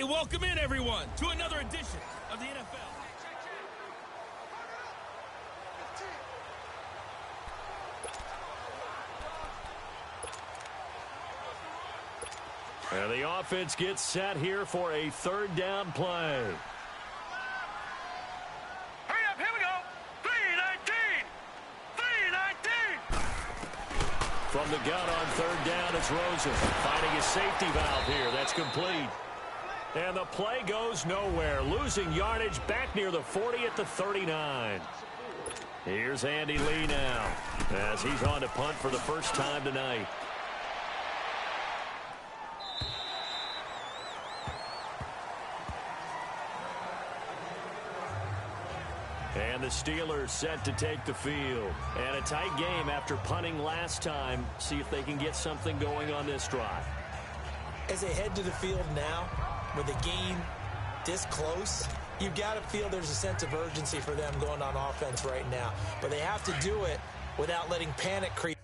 welcome in, everyone, to another edition of the NFL. And the offense gets set here for a third down play. Hurry up, here we go. 3-19. 3-19. From the gun on third down, it's Rosen finding his safety valve here. That's complete. And the play goes nowhere. Losing yardage back near the 40 at the 39. Here's Andy Lee now as he's on to punt for the first time tonight. And the Steelers set to take the field. And a tight game after punting last time. See if they can get something going on this drive. As they head to the field now, with the game this close, you've got to feel there's a sense of urgency for them going on offense right now. But they have to do it without letting panic creep.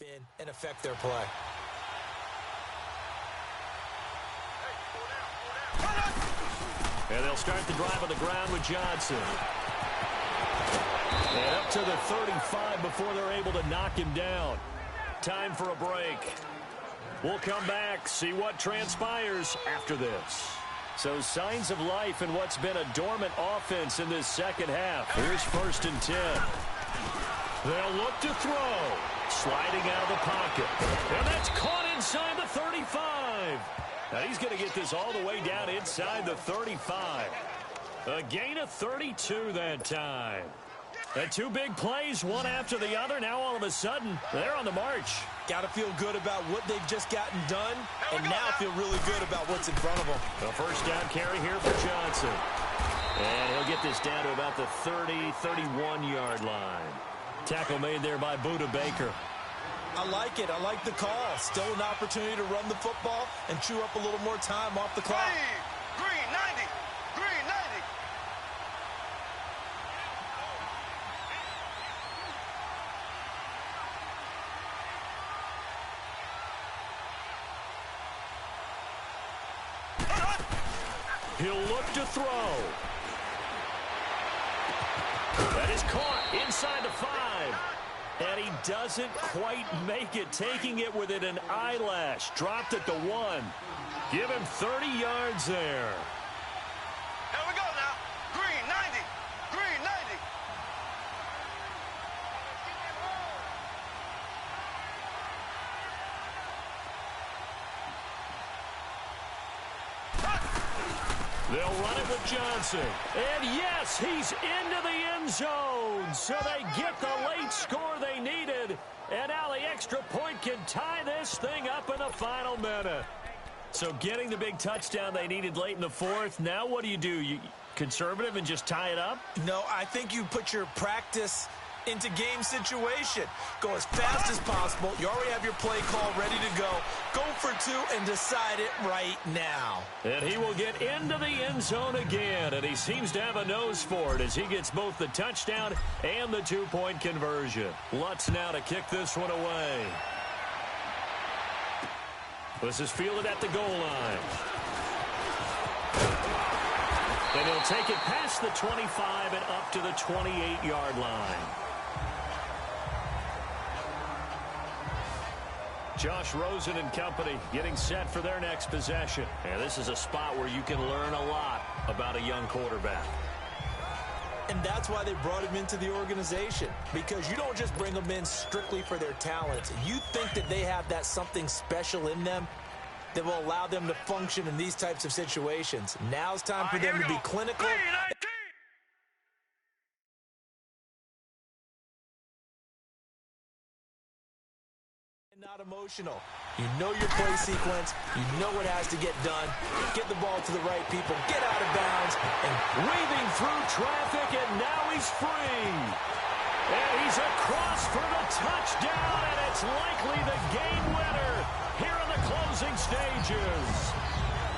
In and affect their play. And they'll start the drive on the ground with Johnson. And up to the 35 before they're able to knock him down. Time for a break. We'll come back, see what transpires after this. So signs of life in what's been a dormant offense in this second half. Here's 1st and 10. They'll look to throw. Sliding out of the pocket. And that's caught inside the 35. Now he's going to get this all the way down inside the 35. A gain of 32 that time. The two big plays, one after the other. Now all of a sudden, they're on the march. Got to feel good about what they've just gotten done, and now feel really good about what's in front of them. The first down carry here for Johnson. And he'll get this down to about the 30, 31-yard line. Tackle made there by Buda Baker. I like it. I like the call. Still an opportunity to run the football and chew up a little more time off the clock. Green 90. Green 90. He'll look to throw. That is caught inside the 5. And he doesn't quite make it, taking it within an eyelash. Dropped at the 1. Give him 30 yards there. Here we go now. Green 90. Green 90. They'll run it with Johnson. And yes, he's into the end zone. So they get the late score they needed. And now the extra point can tie this thing up in the final minute. So getting the big touchdown they needed late in the fourth. Now what do? You conservative and just tie it up? No, I think you put your practice into game situation. Go as fast as possible. You already have your play call ready to go. Go for two and decide it right now. And he will get into the end zone again, and he seems to have a nose for it as he gets both the touchdown and the two-point conversion. Lutz now to kick this one away. This is fielded at the goal line. And he'll take it past the 25 and up to the 28-yard line. Josh Rosen and company getting set for their next possession. And this is a spot where you can learn a lot about a young quarterback. And that's why they brought him into the organization. Because you don't just bring them in strictly for their talent. You think that they have that something special in them that will allow them to function in these types of situations. Now it's time for them to be clinical. Not emotional. You know your play sequence. You know what has to get done. Get the ball to the right people. Get out of bounds. And weaving through traffic, and now he's free. And he's across for the touchdown, and it's likely the game winner here in the closing stages.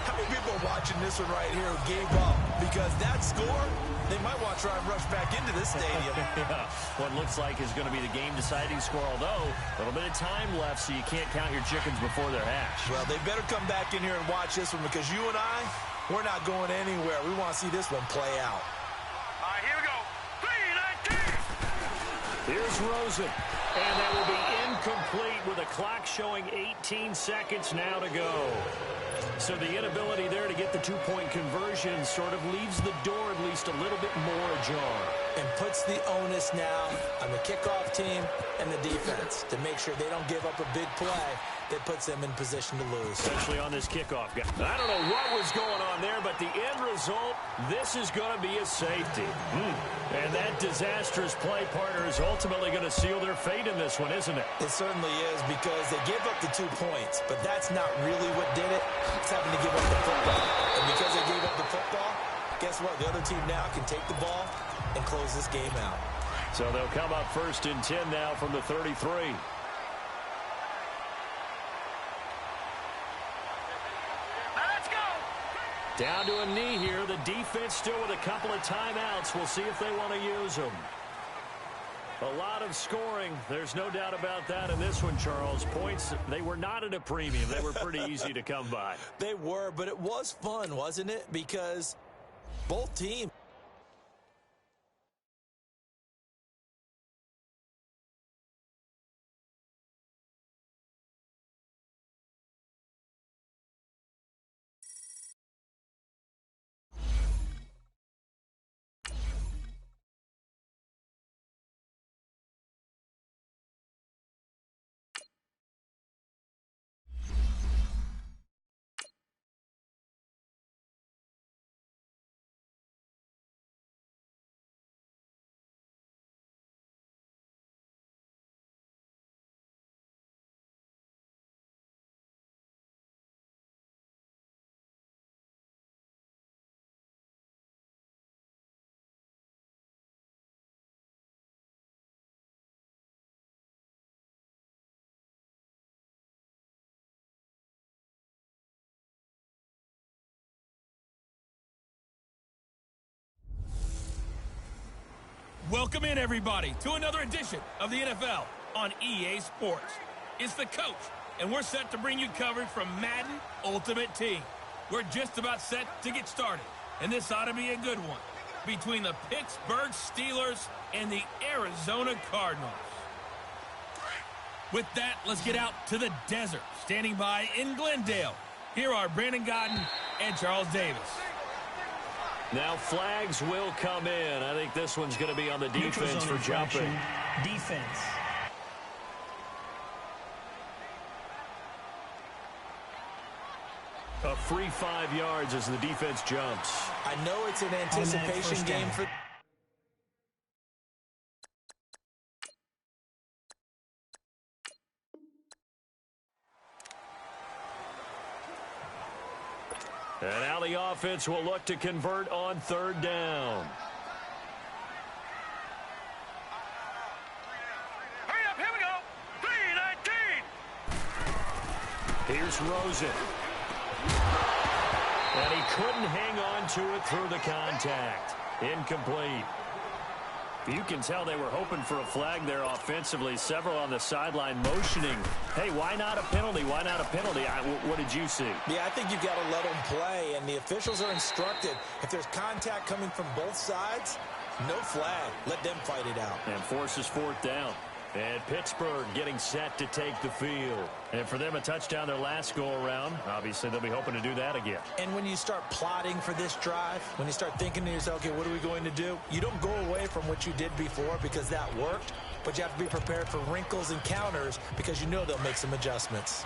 How many people are watching this one right here who gave up? Because that score, they might want to try and rush back into this stadium. Yeah, what looks like is going to be the game-deciding score, although a little bit of time left, so you can't count your chickens before they're hatched. Well, they better come back in here and watch this one because you and I, we're not going anywhere. We want to see this one play out. All right, here we go. 3-19. Here's Rosen. And that will be incomplete with a clock showing 18 seconds now to go. So the inability there to get the two-point conversion sort of leaves the door at least a little bit more ajar. And puts the onus now on the kickoff team and the defense to make sure they don't give up a big play that puts them in position to lose. Especially on this kickoff. I don't know what was going on there, but the end result, this is going to be a safety. And that disastrous play partner is ultimately going to seal their fate in this one, isn't it? It certainly is because they gave up the 2 points, but that's not really what did it. It's having to give up the football. And because they gave up the football, guess what? The other team now can take the ball and close this game out. So they'll come up 1st and 10 now from the 33. Down to a knee here. The defense still with a couple of timeouts. We'll see if they want to use them. A lot of scoring. There's no doubt about that in this one, Charles. Points, they were not at a premium. They were pretty easy to come by. They were, but it was fun, wasn't it? Because both teams. Welcome in, everybody, to another edition of the NFL on EA Sports. It's the coach, and we're set to bring you coverage from Madden Ultimate Team. We're just about set to get started, and this ought to be a good one between the Pittsburgh Steelers and the Arizona Cardinals. With that, let's get out to the desert. Standing by in Glendale, here are Brandon Godden and Charles Davis. Now flags will come in. I think this one's going to be on the defense for jumping. Defense. A free 5 yards as the defense jumps. I know it's an anticipation game for... And now the offense will look to convert on 3rd down. Hurry up, here we go. 3-19. Here's Rosen. And he couldn't hang on to it through the contact. Incomplete. You can tell they were hoping for a flag there offensively. Several on the sideline motioning. Hey, why not a penalty? Why not a penalty? What did you see? Yeah, I think you've got to let them play, and the officials are instructed. If there's contact coming from both sides, no flag. Let them fight it out. And forces 4th down. And Pittsburgh getting set to take the field. And for them, a touchdown their last go-around. Obviously, they'll be hoping to do that again. And when you start plotting for this drive, when you start thinking to yourself, okay, what are we going to do? You don't go away from what you did before because that worked, but you have to be prepared for wrinkles and counters because you know they'll make some adjustments.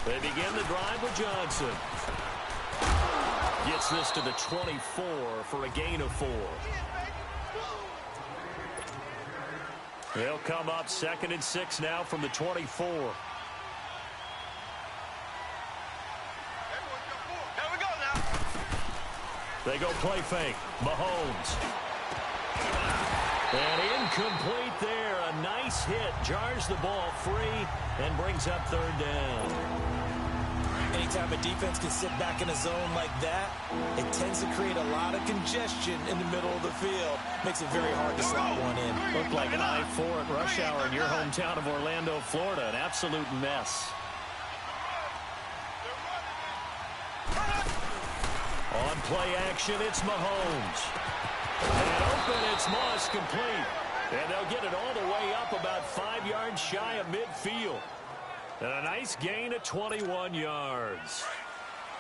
They begin the drive with Johnson. Gets this to the 24 for a gain of 4. They'll come up 2nd and 6 now from the 24. There we go now. They go play fake. Mahomes. And incomplete there. A nice hit. Jars the ball free and brings up 3rd down. Anytime a defense can sit back in a zone like that, it tends to create a lot of congestion in the middle of the field. Makes it very hard to slot one in. Looked like an I-4 at rush hour in your hometown of Orlando, Florida. An absolute mess. On play action, it's Mahomes. And open, it's Moss, complete. And they'll get it all the way up about 5 yards shy of midfield. And a nice gain of 21 yards.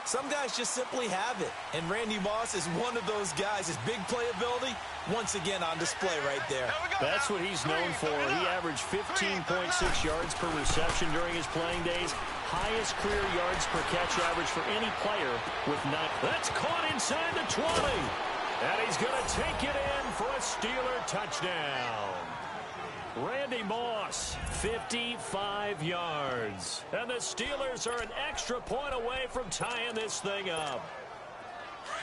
Some guys just simply have it, and Randy Moss is one of those guys. His big playability, once again on display right there. That's what he's known for. He averaged 15.6 yards per reception during his playing days. Highest career yards per catch average for any player with 9. That's caught inside the 20. And he's going to take it in for a Steeler touchdown. Randy Moss, 55 yards. And the Steelers are an extra point away from tying this thing up.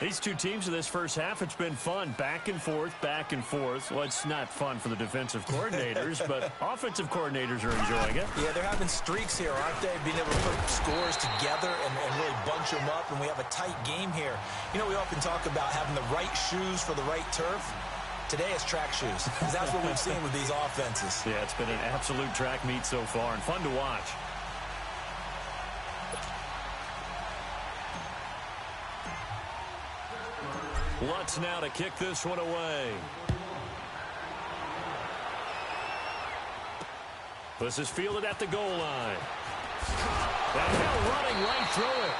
These two teams in this first half, it's been fun. Back and forth, back and forth. Well, it's not fun for the defensive coordinators, but offensive coordinators are enjoying it. Yeah, they're having streaks here, aren't they? Being able to put scores together and really bunch them up, and we have a tight game here. You know, we often talk about having the right shoes for the right turf. Today it's track shoes, because that's what we've seen with these offenses. Yeah, it's been an absolute track meet so far, and fun to watch. Lutz now to kick this one away. This is fielded at the goal line. And now running right through it.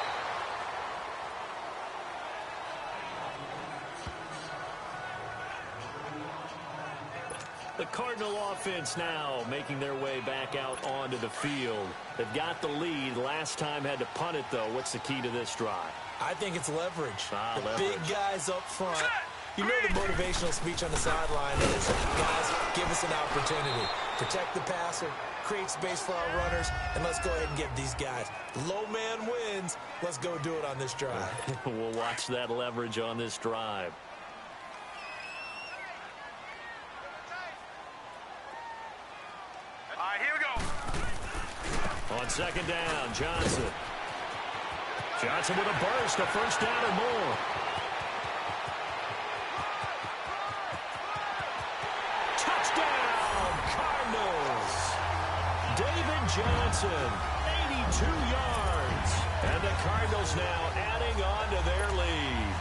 The Cardinal offense now making their way back out onto the field. They've got the lead. Last time had to punt it, though. What's the key to this drive? I think it's leverage. Leverage. Big guys up front. You know the motivational speech on the sideline is, guys, give us an opportunity. Protect the passer, create space for our runners, and let's go ahead and give these guys. Low man wins. Let's go do it on this drive. We'll watch that leverage on this drive. All right, here we go. On second down, Johnson. Johnson with a burst, a first down or more. Touchdown, Cardinals. David Johnson, 82 yards. And the Cardinals now adding on to their lead.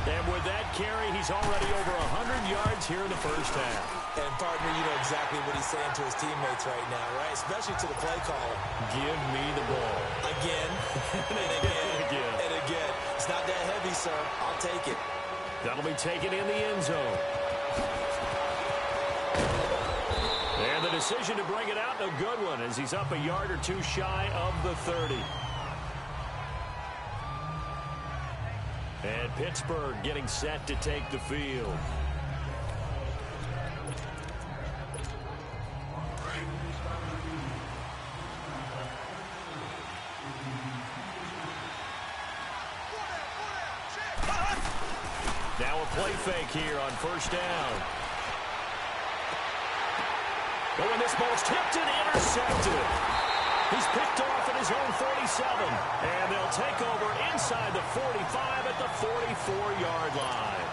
And with that carry, he's already over 100 yards here in the first half. And, partner, you know exactly what he's saying to his teammates right now, right? Especially to the play caller. Give me the ball. Again, and again, and again. It's not that heavy, sir. I'll take it. That'll be taken in the end zone. And the decision to bring it out, a good one, as he's up a yard or two shy of the 30. And Pittsburgh getting set to take the field. Now a play fake here on first down. Oh, and this ball's tipped and intercepted. He's picked off at his own 47. And they'll take over inside the 45 at the 44-yard line.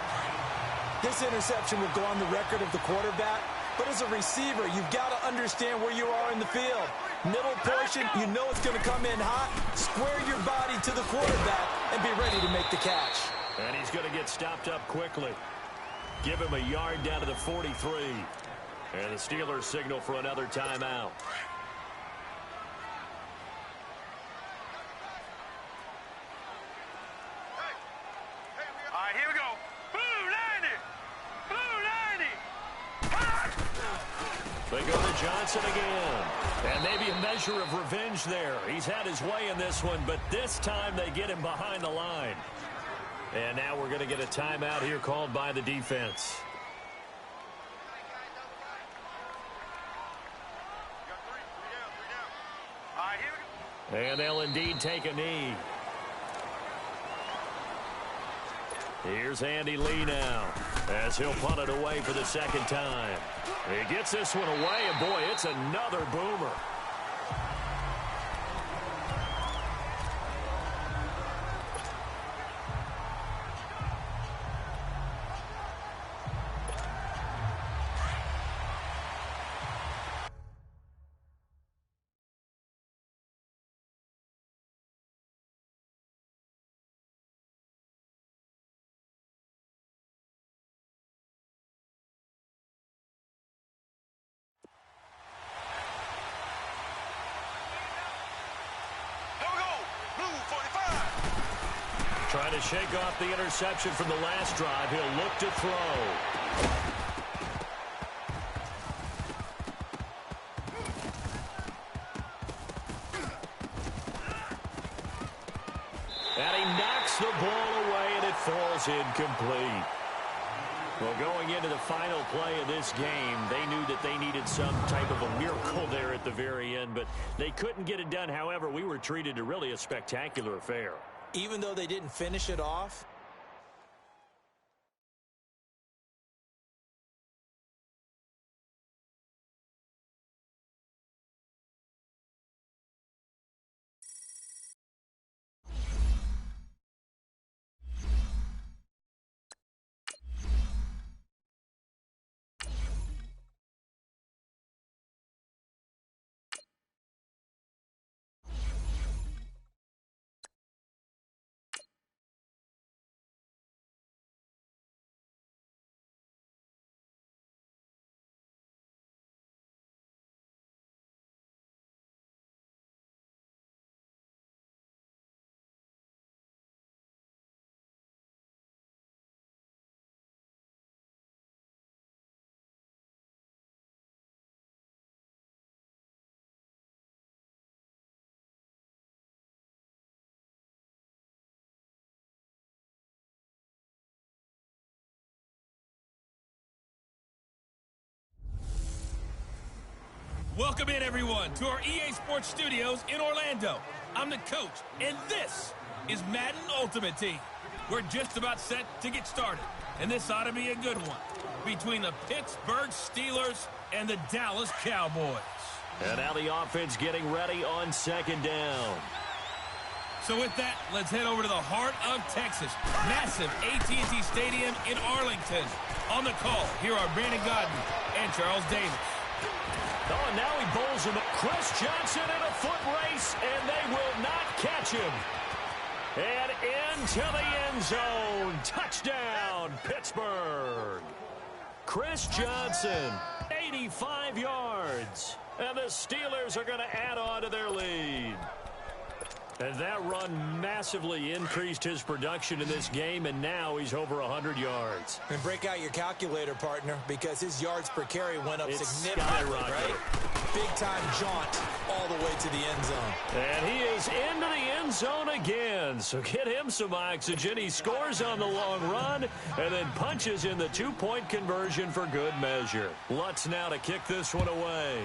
This interception will go on the record of the quarterback. But as a receiver, you've got to understand where you are in the field. Middle portion, you know it's going to come in hot. Square your body to the quarterback and be ready to make the catch. And he's going to get stopped up quickly. Give him a yard down to the 43. And the Steelers signal for another timeout. All right, here we go. Blue 90. Blue 90. They go to Johnson again. And maybe a measure of revenge there. He's had his way in this one, but this time they get him behind the line. And now we're going to get a timeout here called by the defense. All right, here we go. And they'll indeed take a knee. Here's Andy Lee now as he'll punt it away for the second time. He gets this one away, and boy, it's another boomer. Trying to shake off the interception from the last drive. He'll look to throw. And he knocks the ball away, and it falls incomplete. Well, going into the final play of this game, they knew that they needed some type of a miracle there at the very end, but they couldn't get it done. However, we were treated to really a spectacular affair. Even though they didn't finish it off, welcome in, everyone, to our EA Sports Studios in Orlando. I'm the coach, and this is Madden Ultimate Team. We're just about set to get started, and this ought to be a good one between the Pittsburgh Steelers and the Dallas Cowboys. And now the offense getting ready on second down. So with that, let's head over to the heart of Texas. Massive AT&T Stadium in Arlington. On the call, here are Brandon Godden and Charles Davis. Oh, and now he bowls him. Chris Johnson in a foot race, and they will not catch him. And into the end zone. Touchdown, Pittsburgh. Chris Johnson, 85 yards. And the Steelers are going to add on to their lead. And that run massively increased his production in this game, and now he's over 100 yards. And break out your calculator, partner, because his yards per carry went up significantly, right? Big-time jaunt all the way to the end zone. And he is into the end zone again, so get him some oxygen. He scores on the long run and then punches in the two-point conversion for good measure. Lutz now to kick this one away.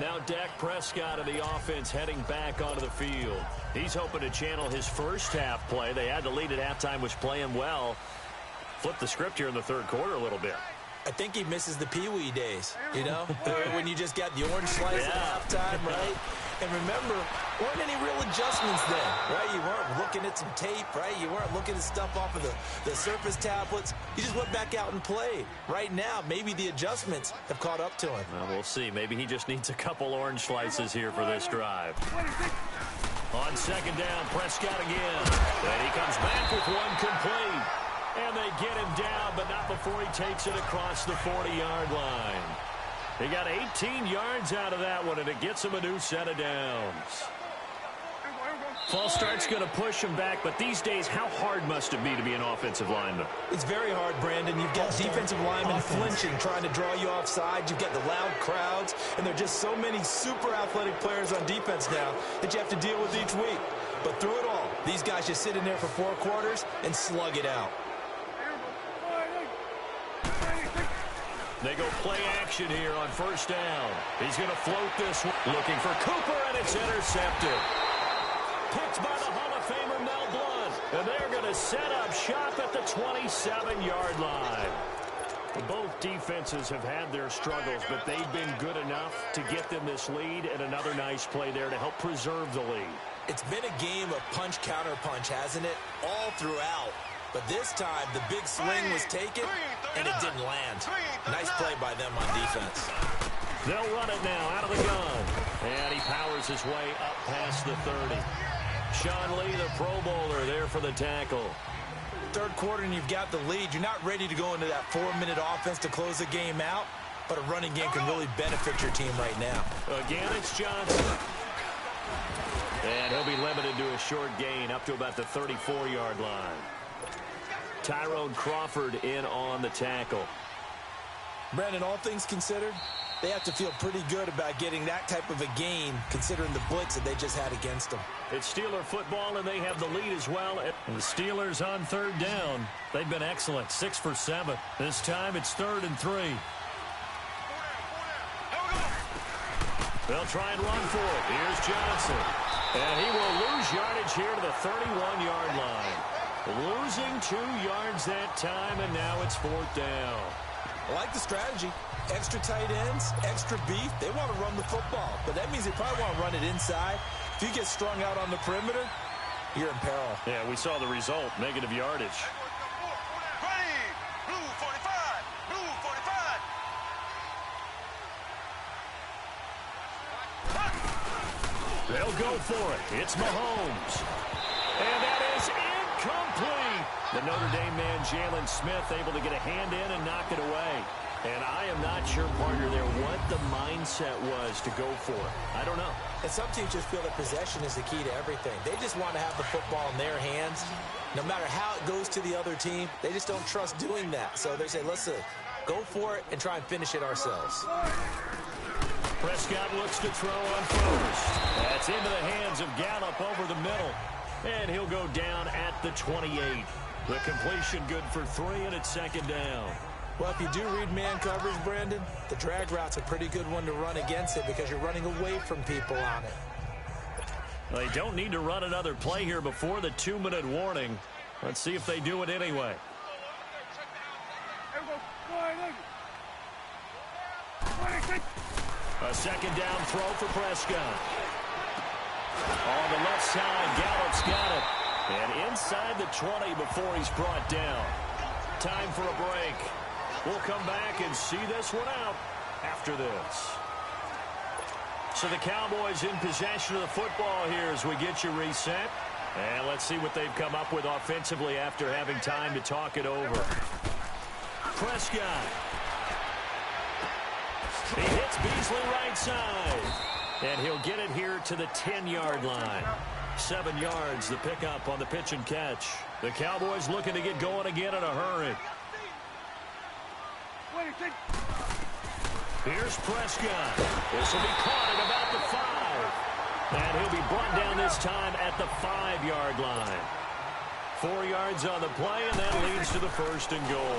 Now Dak Prescott of the offense heading back onto the field. He's hoping to channel his first half play. They had the lead at halftime, was playing well. Flip the script here in the third quarter a little bit. I think he misses the Pee-wee days, you know, when you just got the orange slice at halftime, right? And remember, weren't any real adjustments then, right? You weren't looking at some tape, right? You weren't looking at stuff off of the Surface tablets. You just went back out and played. Right now, maybe the adjustments have caught up to him. Well, we'll see. Maybe he just needs a couple orange slices here for this drive. On second down, Prescott again. And he comes back with one complete. And they get him down, but not before he takes it across the 40-yard line. He got 18 yards out of that one, and it gets him a new set of downs. False start's going to push him back, but these days, how hard must it be to be an offensive lineman? It's very hard, Brandon. You've got defensive linemen flinching, trying to draw you offside. You've got the loud crowds, and there are just so many super athletic players on defense now that you have to deal with each week. But through it all, these guys just sit in there for 4 quarters and slug it out. They go play action here on first down. He's going to float this one. Looking for Cooper, and it's intercepted. Picked by the Hall of Famer Mel Blount. And they're going to set up shop at the 27-yard line. Both defenses have had their struggles, but they've been good enough to get them this lead, and another nice play there to help preserve the lead. It's been a game of punch-counter-punch, hasn't it? All throughout. But this time, the big swing was taken, and it didn't land. Nice play by them on defense. They'll run it now out of the gun. And he powers his way up past the 30. Sean Lee, the Pro Bowler, there for the tackle. Third quarter, and you've got the lead. You're not ready to go into that 4-minute offense to close the game out. but a running game can really benefit your team right now. Again, it's Johnson. And he'll be limited to a short gain up to about the 34-yard line. Tyrone Crawford in on the tackle. Brandon, all things considered, they have to feel pretty good about getting that type of a gain considering the blitz that they just had against them. It's Steeler football, and they have the lead as well. And the Steelers on third down. They've been excellent, 6 for 7. This time it's 3rd and 3. They'll try and run for it. Here's Johnson. And he will lose yardage here to the 31-yard line. Losing 2 yards that time, and now it's 4th down. I like the strategy. Extra tight ends, extra beef. They want to run the football, but that means they probably want to run it inside. If you get strung out on the perimeter, you're in peril. Yeah, we saw the result, negative yardage. Blue 45. Blue 45. They'll go for it. It's Mahomes. And that is incomplete. The Notre Dame man, Jalen Smith, able to get a hand in and knock it away. And I am not sure, partner, there what the mindset was to go for it. I don't know. And some teams just feel that possession is the key to everything. They just want to have the football in their hands. No matter how it goes to the other team, they just don't trust doing that. So they say, listen, go for it and try and finish it ourselves. Prescott looks to throw on first. That's into the hands of Gallup over the middle. And he'll go down at the 28. The completion good for 3, and it's 2nd down. Well, if you do read man coverage, Brandon, the drag route's a pretty good one to run against it because you're running away from people on it. They don't need to run another play here before the 2-minute warning. Let's see if they do it anyway. A 2nd down throw for Prescott. On the left side, Gallup's got it. And inside the 20 before he's brought down. Time for a break. We'll come back and see this one out after this. So the Cowboys in possession of the football here as we get you reset. And let's see what they've come up with offensively after having time to talk it over. Prescott. He hits Beasley right side. And he'll get it here to the 10-yard line. 7 yards, the pickup on the pitch and catch. The Cowboys looking to get going again in a hurry. Here's Prescott. This will be caught at about the 5. And he'll be brought down this time at the 5-yard line. 4 yards on the play, and that leads to the 1st and goal.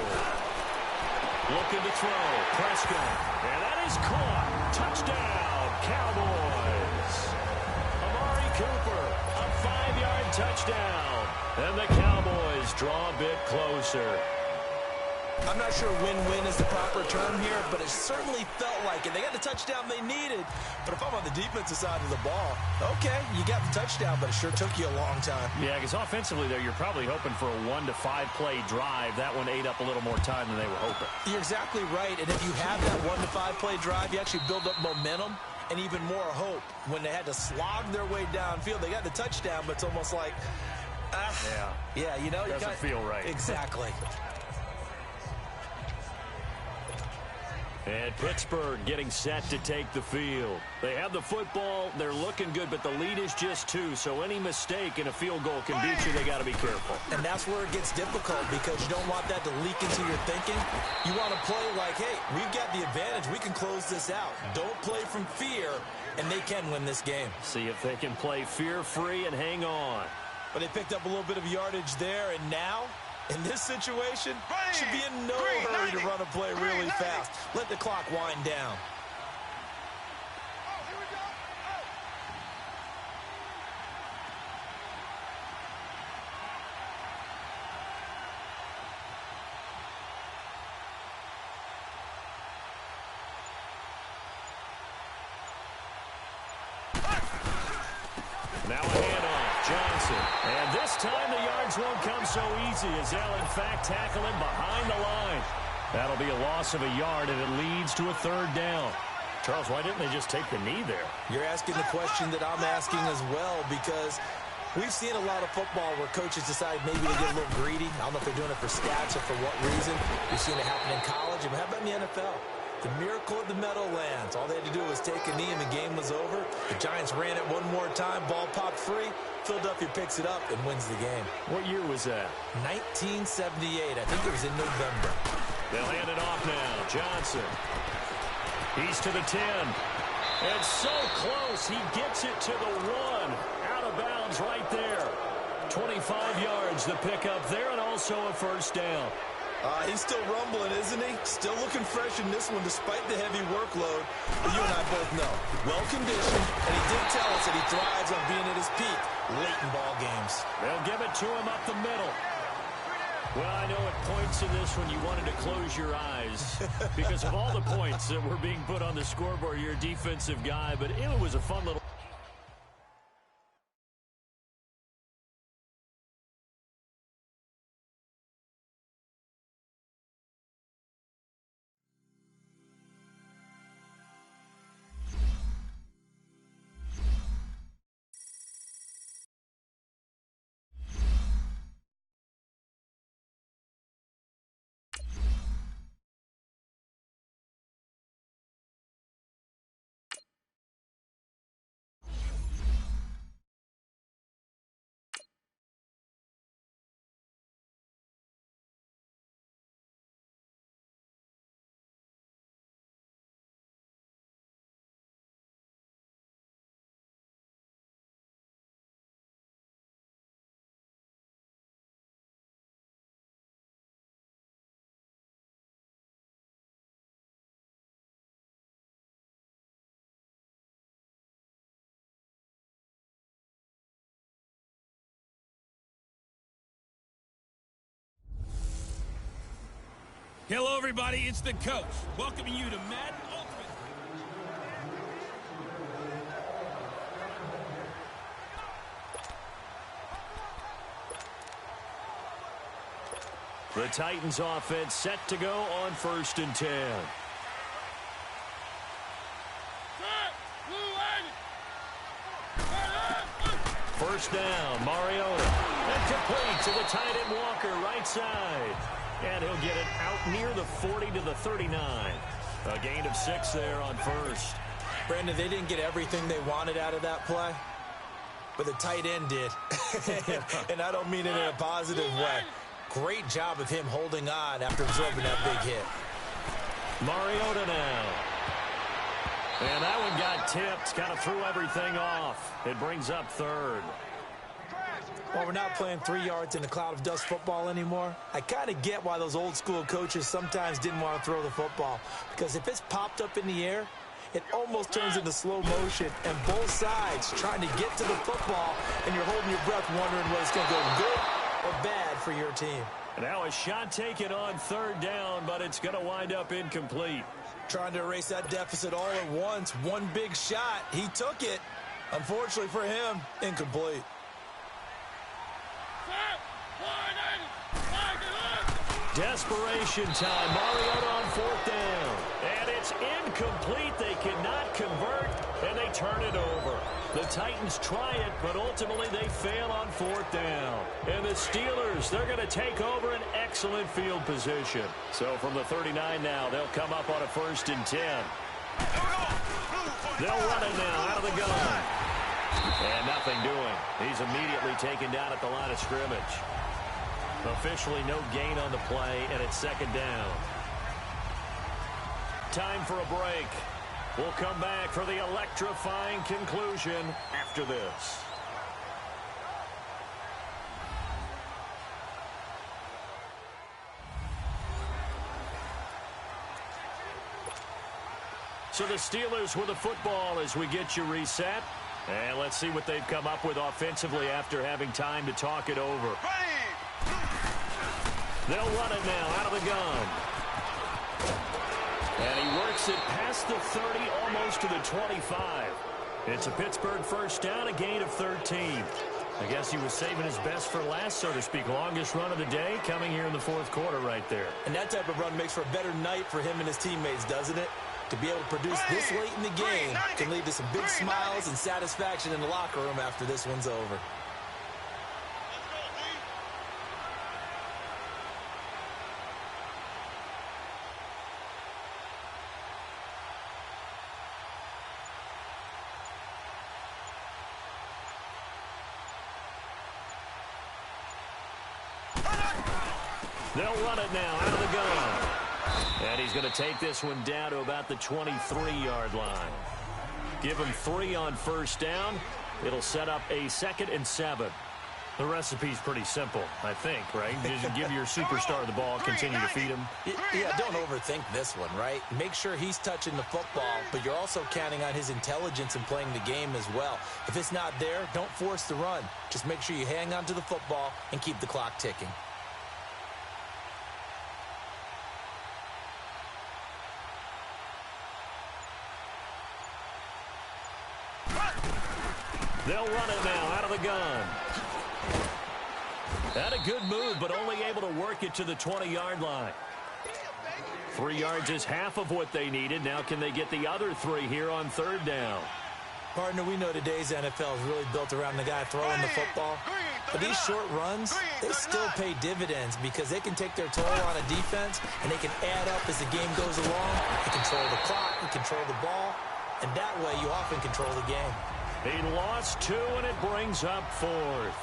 Looking to throw. Prescott. And that is caught. Touchdown, Cowboys. Amari Cooper, a 5-yard touchdown. And the Cowboys draw a bit closer. I'm not sure win-win is the proper term here, but it certainly felt like it. They got the touchdown they needed. But if I'm on the defensive side of the ball, okay, you got the touchdown, but it sure took you a long time. Yeah, because offensively there, you're probably hoping for a 1 to 5 play drive. That one ate up a little more time than they were hoping. You're exactly right, and if you have that 1 to 5 play drive, you actually build up momentum and even more hope. When they had to slog their way downfield, they got the touchdown, but it's almost like, yeah, you know, doesn't feel right. Exactly. And Pittsburgh getting set to take the field. They have the football. They're looking good, but the lead is just 2. So any mistake in a field goal can beat you. They got to be careful. And that's where it gets difficult because you don't want that to leak into your thinking. You want to play like, hey, we've got the advantage. We can close this out. Don't play from fear, and they can win this game. See if they can play fear-free and hang on. But they picked up a little bit of yardage there, and now, in this situation, should be in no hurry to run a play really fast. Let the clock wind down. Now a handoff, Johnson. And this time the yards won't come so easy as they'll, in fact, tackle him behind the line. That'll be a loss of a yard, and it leads to a 3rd down. Charles, why didn't they just take the knee there? You're asking the question that I'm asking as well because we've seen a lot of football where coaches decide maybe to get a little greedy. I don't know if they're doing it for stats or for what reason. We've seen it happen in college. And how about in the NFL? The miracle of the Meadowlands. All they had to do was take a knee and the game was over. The Giants ran it one more time. Ball popped free. Philadelphia picks it up and wins the game. What year was that? 1978. I think it was in November. They'll hand it off now. Johnson. He's to the 10. And so close. He gets it to the 1. Out of bounds right there. 25 yards the pickup there, and also a first down. He's still rumbling, isn't he? Still looking fresh in this one despite the heavy workload. But you and I both know, well-conditioned, and he did tell us that he thrives on being at his peak late in ball games. They'll give it to him up the middle. Well, I know at points in this one you wanted to close your eyes because of all the points that were being put on the scoreboard. You're a defensive guy, but it was a fun little... Hello, everybody. It's the coach welcoming you to Madden Ultimate. The Titans offense set to go on 1st and 10. First down, Mariota. And complete to the tight end Walker, right side. And he'll get it out near the 40 to the 39. A gain of 6 there on first. Brandon, they didn't get everything they wanted out of that play, but the tight end did. And I don't mean it in a positive way. Great job of him holding on after absorbing that big hit. Mariota now. And that one got tipped, kind of threw everything off. It brings up 3rd. Well, we're not playing 3 yards in a cloud of dust football anymore. I kind of get why those old school coaches sometimes didn't want to throw the football. Because if it's popped up in the air, it almost turns into slow motion. And both sides trying to get to the football, and you're holding your breath wondering whether it's going to go good or bad for your team. Now a shot taken on 3rd down, but it's going to wind up incomplete. Trying to erase that deficit all at once. One big shot. He took it. Unfortunately for him, incomplete. Desperation time. Mariota on 4th down. And it's incomplete. They cannot convert, and they turn it over. The Titans try it, but ultimately they fail on 4th down. And the Steelers, they're going to take over an excellent field position. So from the 39 now, they'll come up on a 1st and 10. They'll run it now out of the gun. And nothing doing. He's immediately taken down at the line of scrimmage. Officially no gain on the play, and it's 2nd down. Time for a break. We'll come back for the electrifying conclusion after this. So the Steelers with the football as we get you reset. And let's see what they've come up with offensively after having time to talk it over. They'll run it now out of the gun. And he works it past the 30, almost to the 25. It's a Pittsburgh first down, a gain of 13. I guess he was saving his best for last, so to speak. Longest run of the day coming here in the 4th quarter right there. And that type of run makes for a better night for him and his teammates, doesn't it? To be able to produce this late in the game can lead to some big smiles and satisfaction in the locker room after this one's over. They'll run it now out of the gun. And he's going to take this one down to about the 23-yard line. Give him 3 on first down. It'll set up a 2nd and 7. The recipe's pretty simple, I think, right? Just give your superstar the ball, continue to feed him. Yeah, don't overthink this one, right? Make sure he's touching the football, but you're also counting on his intelligence in playing the game as well. If it's not there, don't force the run. Just make sure you hang on to the football and keep the clock ticking. They'll run it now out of the gun. Had a good move, but only able to work it to the 20-yard line. 3 yards is half of what they needed. Now can they get the other 3 here on 3rd down? Partner, we know today's NFL is really built around the guy throwing the football. But these short runs, they still pay dividends because they can take their toll on a defense and they can add up as the game goes along. You control the clock, you control the ball, and that way you often control the game. He lost 2, and it brings up 4th.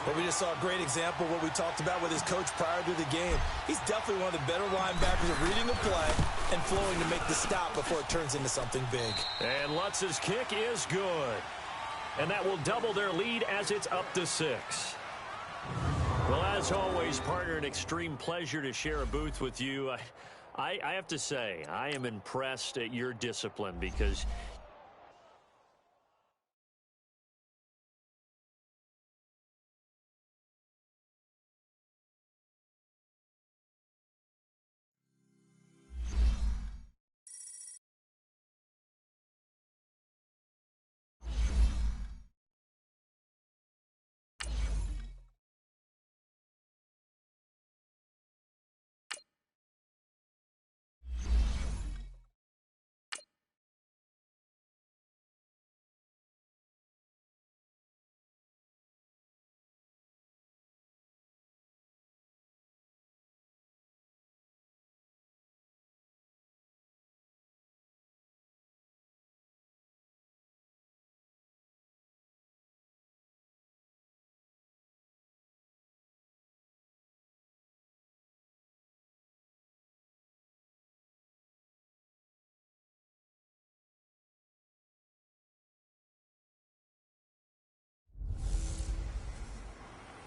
Well, we just saw a great example of what we talked about with his coach prior to the game. He's definitely one of the better linebackers at reading a play and flowing to make the stop before it turns into something big. And Lutz's kick is good. And that will double their lead as it's up to 6. Well, as always, partner, an extreme pleasure to share a booth with you. I have to say, I am impressed at your discipline because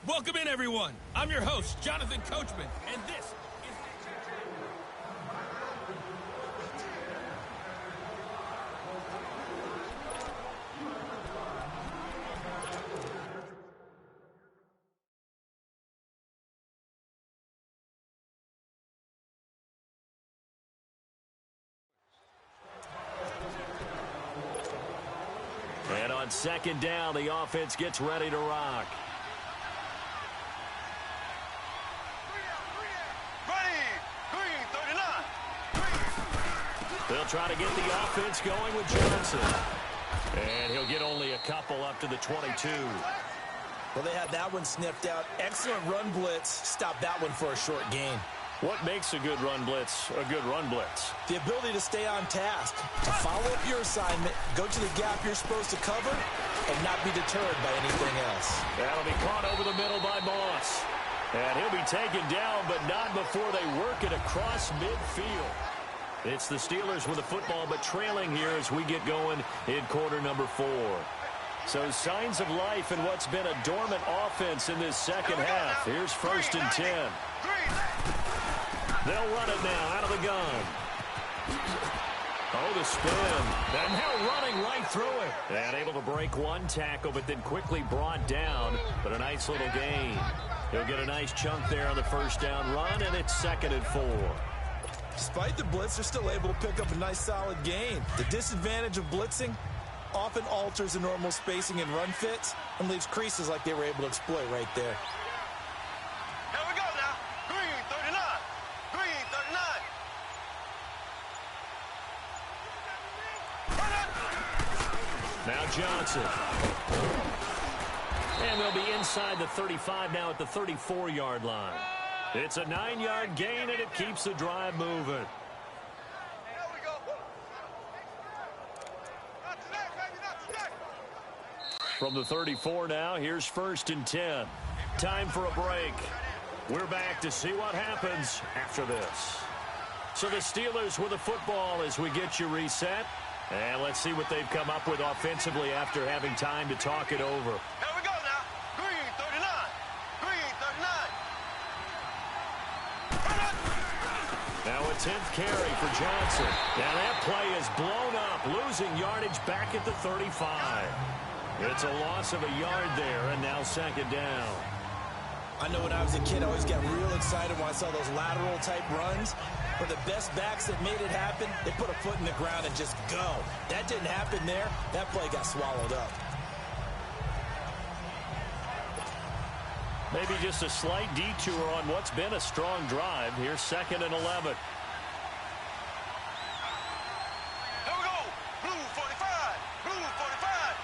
Welcome in, everyone. I'm your host, Jonathan Coachman, and this is... And on 2nd down, the offense gets ready to rock. They'll try to get the offense going with Johnson. And he'll get only a couple up to the 22. Well, they had that one sniffed out. Excellent run blitz. Stopped that one for a short gain. What makes a good run blitz a good run blitz? The ability to stay on task, to follow up your assignment, go to the gap you're supposed to cover, and not be deterred by anything else. That'll be caught over the middle by Moss. And he'll be taken down, but not before they work it across midfield. It's the Steelers with the football, but trailing here as we get going in quarter number 4. So signs of life in what's been a dormant offense in this second half. Here's 1st and 10. They'll run it now out of the gun. Oh, the spin. And now running right through it. And able to break one tackle, but then quickly brought down. But a nice little gain. He'll get a nice chunk there on the first down run, and it's 2nd and 4. Despite the blitz, they're still able to pick up a nice solid gain. The disadvantage of blitzing often alters the normal spacing and run fits and leaves creases like they were able to exploit right there. Here we go now. Green 39. Green 39. Now Johnson. And they'll be inside the 35 now at the 34-yard line. It's a 9-yard gain, and it keeps the drive moving. From the 34 now, here's 1st and 10. Time for a break. We're back to see what happens after this. So the Steelers with the football as we get you reset. And let's see what they've come up with offensively after having time to talk it over. Here we go now. Green 39. Green 39. Now a 10th carry for Johnson. Now that play is blown up, losing yardage back at the 35. It's a loss of a yard there, and now second down. I know when I was a kid, I always got real excited when I saw those lateral-type runs. But the best backs that made it happen, they put a foot in the ground and just go. That didn't happen there. That play got swallowed up. Maybe just a slight detour on what's been a strong drive. Here's 2nd and 11. Here we go. Blue 45. Blue 45.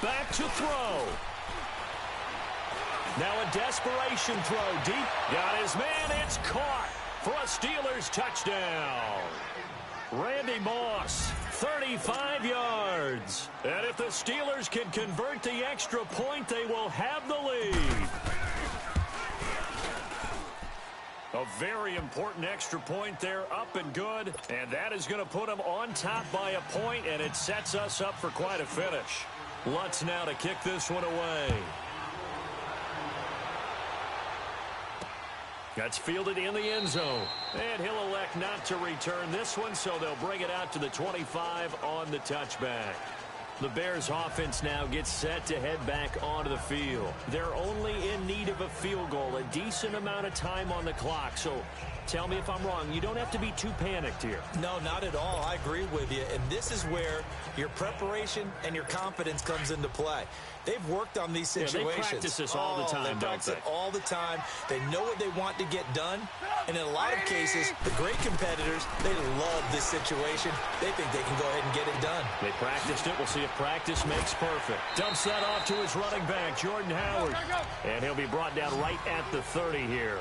Back to throw. Now a desperation throw deep. Got his man. It's caught for a Steelers touchdown. Randy Moss, 35 yards. And if the Steelers can convert the extra point, they will have the lead. A very important extra point there, up and good. And that is going to put them on top by a point, and it sets us up for quite a finish. Lutz now to kick this one away. That's fielded in the end zone. And he'll elect not to return this one, so they'll bring it out to the 25 on the touchback. The Bears offense now gets set to head back onto the field. They're only in need of a field goal, a decent amount of time on the clock. So tell me if I'm wrong. You don't have to be too panicked here. No, not at all. I agree with you. And this is where your preparation and your confidence comes into play. They've worked on these situations. Yeah, they practice this all the time, they practice it all the time. They know what they want to get done. And in a lot of cases, the great competitors, they love this situation. They think they can go ahead and get it done. They practiced it. We'll see if practice makes perfect. Dumps that off to his running back, Jordan Howard. And he'll be brought down right at the 30 here.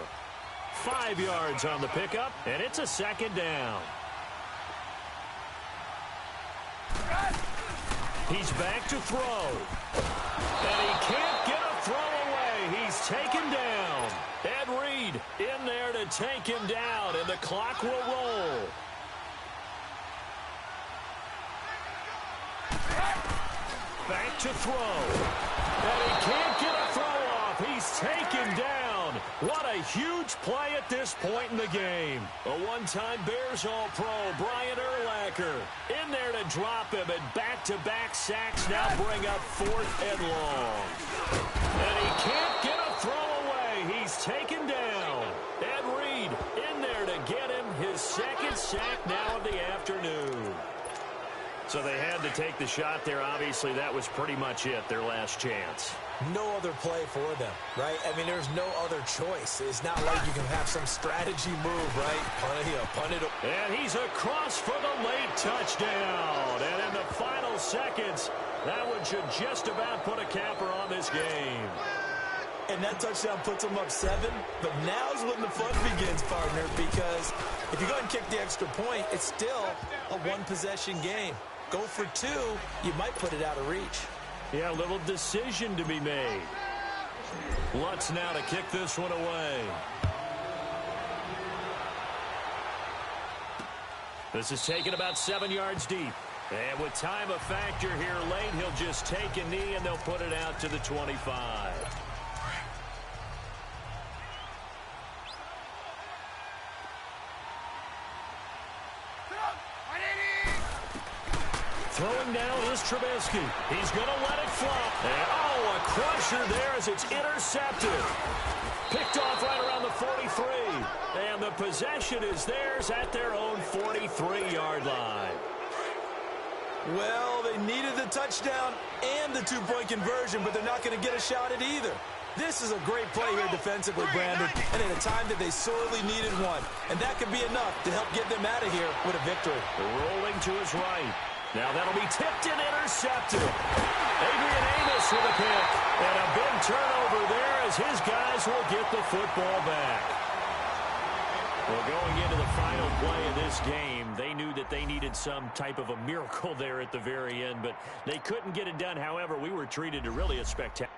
5 yards on the pickup, and it's a second down. He's back to throw. And he can't get a throw away. He's taken down. Ed Reed in there to take him down, and the clock will roll. Back to throw. And he can't get a throw off. He's taken down. What a huge play at this point in the game. A one-time Bears All-Pro, Brian Urlacher, in there to drop him, and back-to-back sacks now bring up 4th and long. And he can't get a throw away. He's taken down. Ed Reed in there to get him his second sack now of the afternoon. So they had to take the shot there. Obviously, that was pretty much it, their last chance. No other play for them, right? I mean, there's no other choice. It's not like you can have some strategy move, right? Punt it. And he's across for the late touchdown. And in the final seconds, that one should just about put a capper on this game. And that touchdown puts them up 7. But now's when the fun begins, partner, because if you go ahead and kick the extra point, it's still a one-possession game. Go for 2, you might put it out of reach. Yeah, a little decision to be made. Lutz now to kick this one away. This is taken about 7 yards deep. And with time a factor here late, he'll just take a knee and they'll put it out to the 25. Throwing now is Trubisky. He's going to let it fly. And, a crusher there as it's intercepted. Picked off right around the 43. And the possession is theirs at their own 43-yard line. Well, they needed the touchdown and the 2-point conversion, but they're not going to get a shot at either. This is a great play here defensively, Brandon, and at a time that they sorely needed one. And that could be enough to help get them out of here with a victory. Rolling to his right. Now that'll be tipped and intercepted. Adrian Amos with a pick. And a big turnover there as his guys will get the football back. Well, going into the final play of this game, they knew that they needed some type of a miracle there at the very end, but they couldn't get it done. However, we were treated to really a spectacular.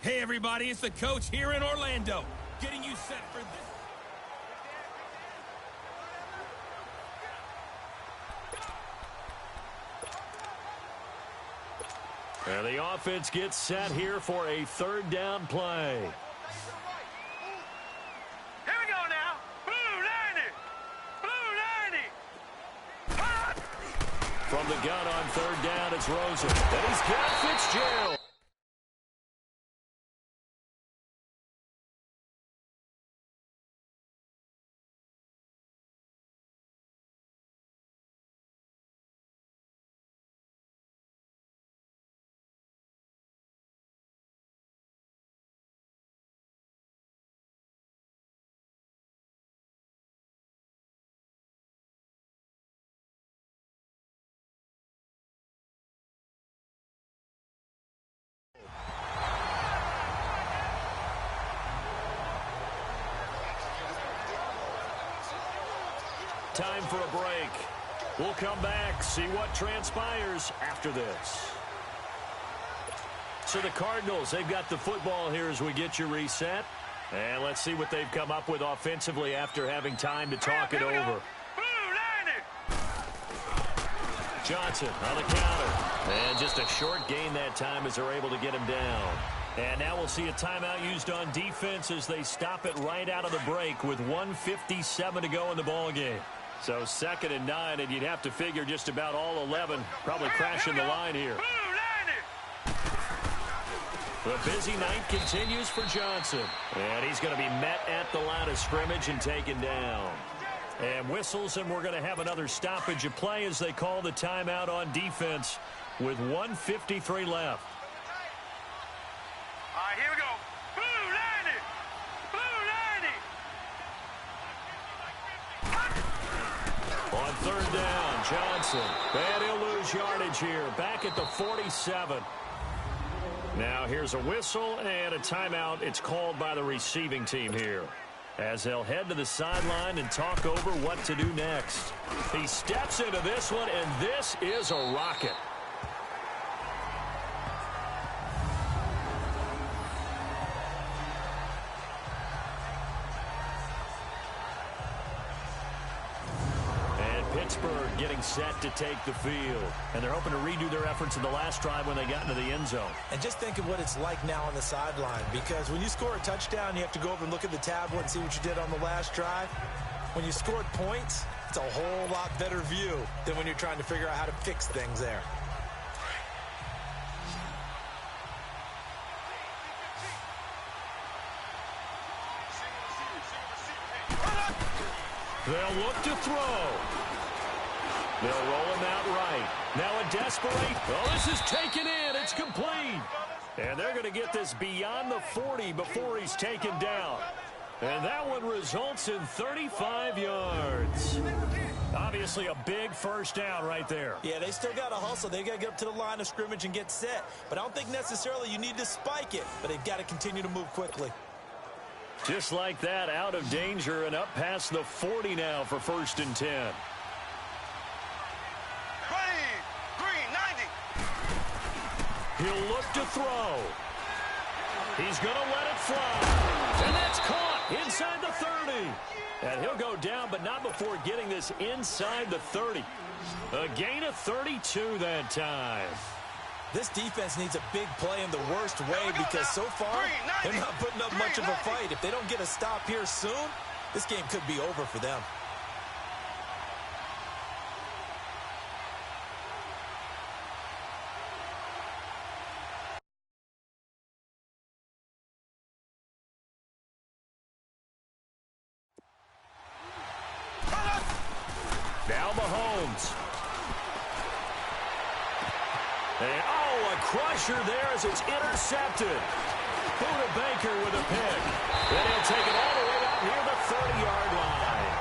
Hey, everybody, it's the coach here in Orlando, getting you set for this. And the offense gets set here for a third down play. Here we go now. Blue 90. Blue 90. From the gun on third down, it's Rosen. And he's got Fitzgerald. Time for a break. We'll come back, see what transpires after this. So the Cardinals, they've got the football here as we get you reset. And let's see what they've come up with offensively after having time to talk it over. Johnson on the counter. And just a short gain that time as they're able to get him down. And now we'll see a timeout used on defense as they stop it right out of the break with 1:57 to go in the ballgame. So 2nd and 9, and you'd have to figure just about all 11 probably crashing the line here. The busy night continues for Johnson. And he's going to be met at the line of scrimmage and taken down. And whistles, and we're going to have another stoppage of play as they call the timeout on defense with 1:53 left. All right, here we go. Blue 90. Blue 90. On third down, Johnson. And he'll lose yardage here. Back at the 47. Now here's a whistle and a timeout. It's called by the receiving team here, as they'll head to the sideline and talk over what to do next. He steps into this one, and this is a rocket. Pittsburgh getting set to take the field. And they're hoping to redo their efforts in the last drive when they got into the end zone. And just think of what it's like now on the sideline, because when you score a touchdown, you have to go over and look at the tablet and see what you did on the last drive. When you scored points, it's a whole lot better view than when you're trying to figure out how to fix things there. They'll look to throw. They'll roll him out right. Now a desperate. Oh, this is taken in. It's complete. And they're going to get this beyond the 40 before he's taken down. And that one results in 35 yards. Obviously a big first down right there. Yeah, they still got to hustle. They got to get up to the line of scrimmage and get set. But I don't think necessarily you need to spike it. But they've got to continue to move quickly. Just like that, out of danger and up past the 40 now for 1st and 10. Green, 90. He'll look to throw. He's going to let it fly. And that's caught inside the 30. And he'll go down, but not before getting this inside the 30. A gain of 32 that time. This defense needs a big play in the worst way because so far they're not putting up much of a fight. If they don't get a stop here soon, this game could be over for them. Now Mahomes. And, oh, a crusher there as it's intercepted. Buda Baker with a pick. Then he'll take it all the way out near the 30-yard line.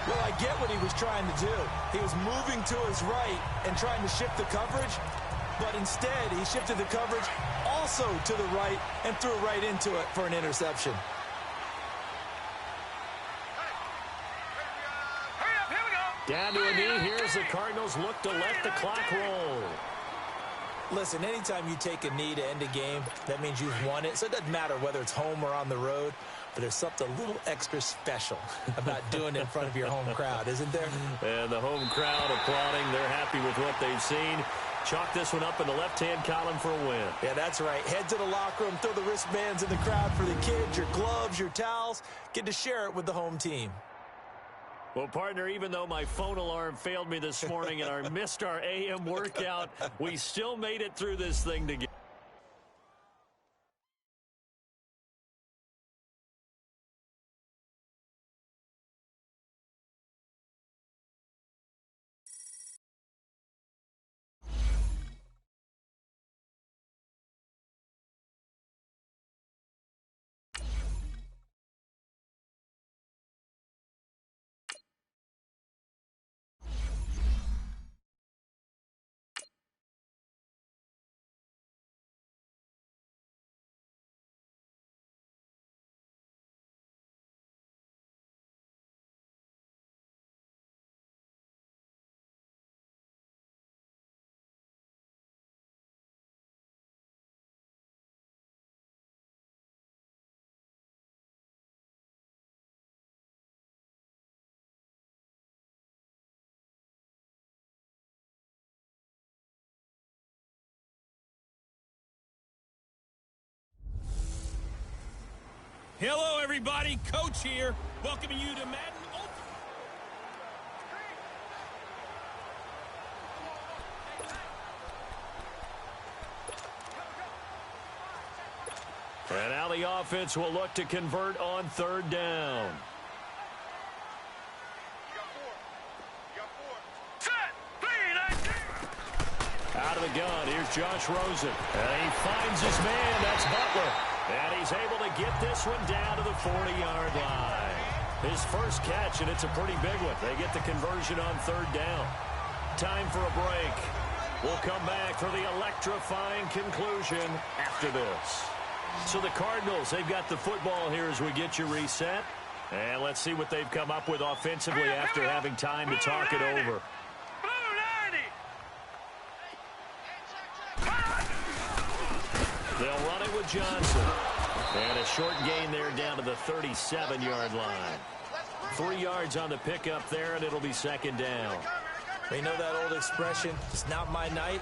Well, I get what he was trying to do. He was moving to his right and trying to shift the coverage, but instead he shifted the coverage also to the right and threw right into it for an interception. Down to a knee. Here's the Cardinals look to let the clock roll. Listen, anytime you take a knee to end a game, that means you've won it. So it doesn't matter whether it's home or on the road, but there's something a little extra special about doing it in front of your home crowd, isn't there? And the home crowd applauding. They're happy with what they've seen. Chalk this one up in the left-hand column for a win. Yeah, that's right. Head to the locker room, throw the wristbands in the crowd for the kids, your gloves, your towels. Get to share it with the home team. Well, partner, even though my phone alarm failed me this morning and I missed our AM workout, we still made it through this thing together. Hello, everybody. Coach here, welcoming you to Madden Ultimate. And now the offense will look to convert on 3rd down. Out of the gun, here's Josh Rosen. And he finds his man, that's Butler. And he's able to get this one down to the 40-yard line. His first catch, and it's a pretty big one. They get the conversion on 3rd down. Time for a break. We'll come back for the electrifying conclusion after this. So the Cardinals, they've got the football here as we get you reset. And let's see what they've come up with offensively after having time to talk it over. They'll run it with Johnson. And a short gain there down to the 37-yard line. 3 yards on the pickup there, and it'll be second down. You know that old expression, it's not my night?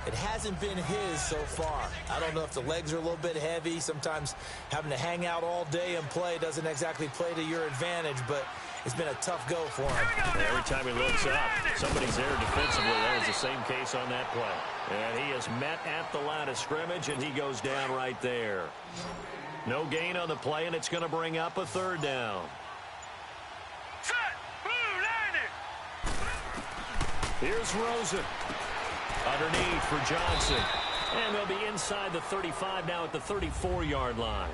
It hasn't been his so far. I don't know if the legs are a little bit heavy. Sometimes having to hang out all day and play doesn't exactly play to your advantage, but it's been a tough go for him. Every time he looks up, somebody's there defensively. That was the same case on that play. And he is met at the line of scrimmage, and he goes down right there. No gain on the play, and it's going to bring up a third down. Set! Blue, landing! Here's Rosen. Underneath for Johnson. And they'll be inside the 35 now at the 34-yard line.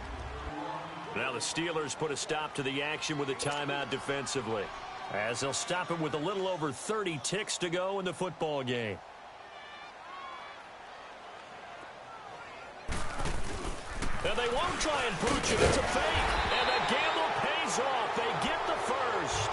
Now the Steelers put a stop to the action with a timeout defensively, as they'll stop it with a little over 30 ticks to go in the football game. And they won't try and pooch it. It's a fake. And the gamble pays off. They get the first.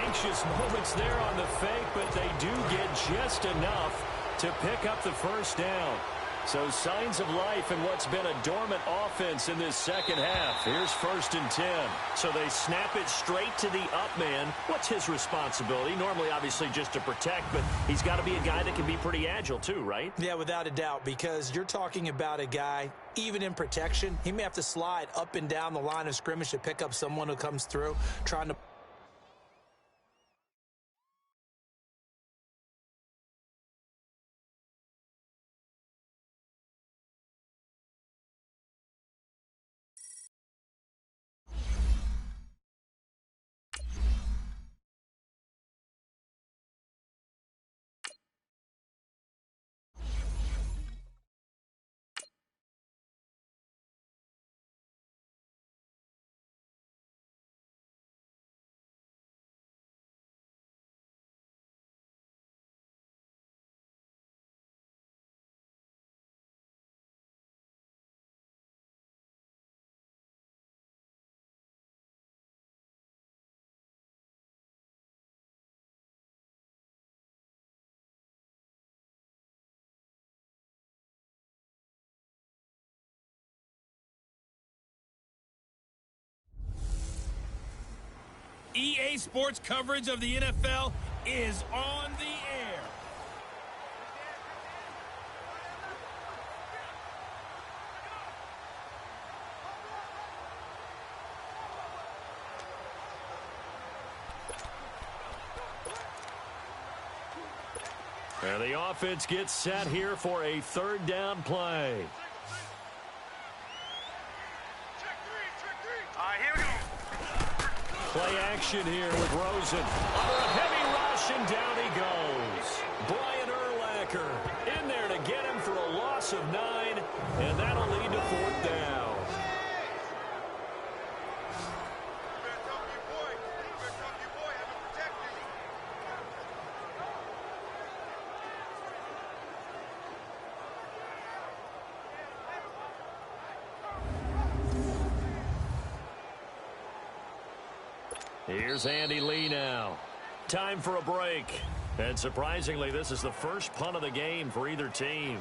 Anxious moments there on the fake, but they do get just enough to pick up the first down. So signs of life in what's been a dormant offense in this second half. Here's 1st and 10. So they snap it straight to the up man. What's his responsibility? Normally, obviously, just to protect, but he's got to be a guy that can be pretty agile too, right? Yeah, without a doubt, because you're talking about a guy, even in protection, he may have to slide up and down the line of scrimmage to pick up someone who comes through, trying to EA Sports coverage of the NFL is on the air. And the offense gets set here for a third down play. All right, here we go. Play action here with Rosen. Under a heavy rush, and down he goes. Brian Urlacher in there to get him for a loss of 9, and that'll lead to 4th down. You better talk to your boy. You better talk to your boy. Have him protected. Here's Andy Lee now. Time for a break. And surprisingly, this is the first punt of the game for either team.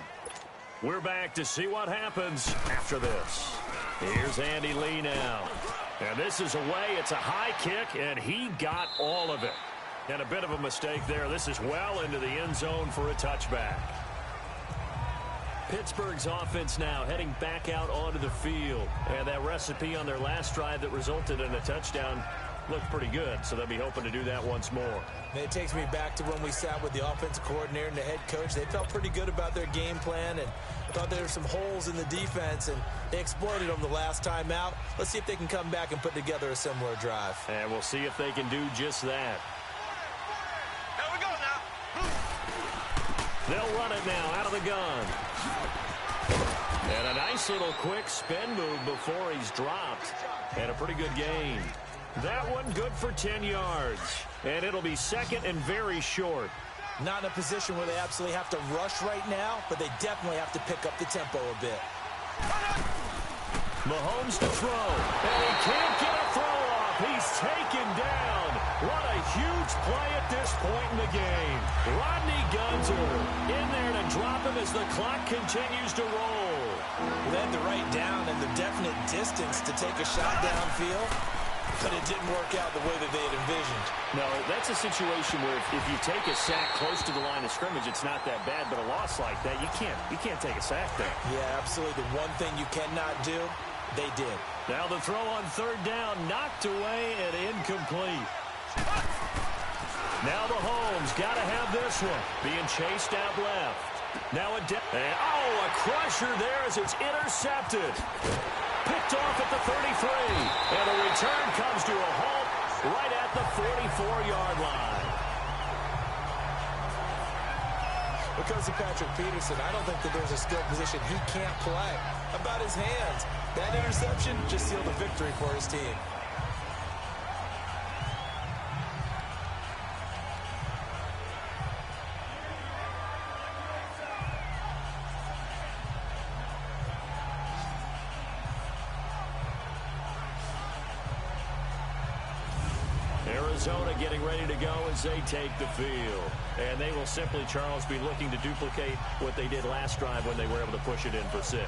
We're back to see what happens after this. Here's Andy Lee now. And this is away. It's a high kick, and he got all of it. And a bit of a mistake there. This is well into the end zone for a touchback. Pittsburgh's offense now heading back out onto the field. And that recipe on their last drive that resulted in a touchdown looked pretty good, so they'll be hoping to do that once more. And it takes me back to when we sat with the offensive coordinator and the head coach. They felt pretty good about their game plan and thought there were some holes in the defense, and they exploited them the last time out. Let's see if they can come back and put together a similar drive. And we'll see if they can do just that. There we go now. They'll run it now out of the gun. And a nice little quick spin move before he's dropped. And a pretty good gain. That one good for 10 yards. And it'll be second and very short. Not in a position where they absolutely have to rush right now, but they definitely have to pick up the tempo a bit. Mahomes to throw. And he can't get a throw off. He's taken down. What a huge play at this point in the game. Rodney Gunter in there to drop him as the clock continues to roll. They had the right down and the definite distance to take a shot downfield, but it didn't work out the way that they had envisioned. No, that's a situation where if you take a sack close to the line of scrimmage, it's not that bad, but a loss like that, you can't take a sack there. Yeah, absolutely. The one thing you cannot do, they did. Now the throw on third down, knocked away and incomplete. Now Mahomes got to have this one. Being chased out left. Now a crusher there as it's intercepted. Picked off at the 33. And the return comes to a halt right at the 44-yard line. Because of Patrick Peterson, I don't think that there's a skill position he can't play. About his hands. That interception just sealed a victory for his team. Arizona getting ready to go as they take the field. And they will simply, Charles, be looking to duplicate what they did last drive when they were able to push it in for 6.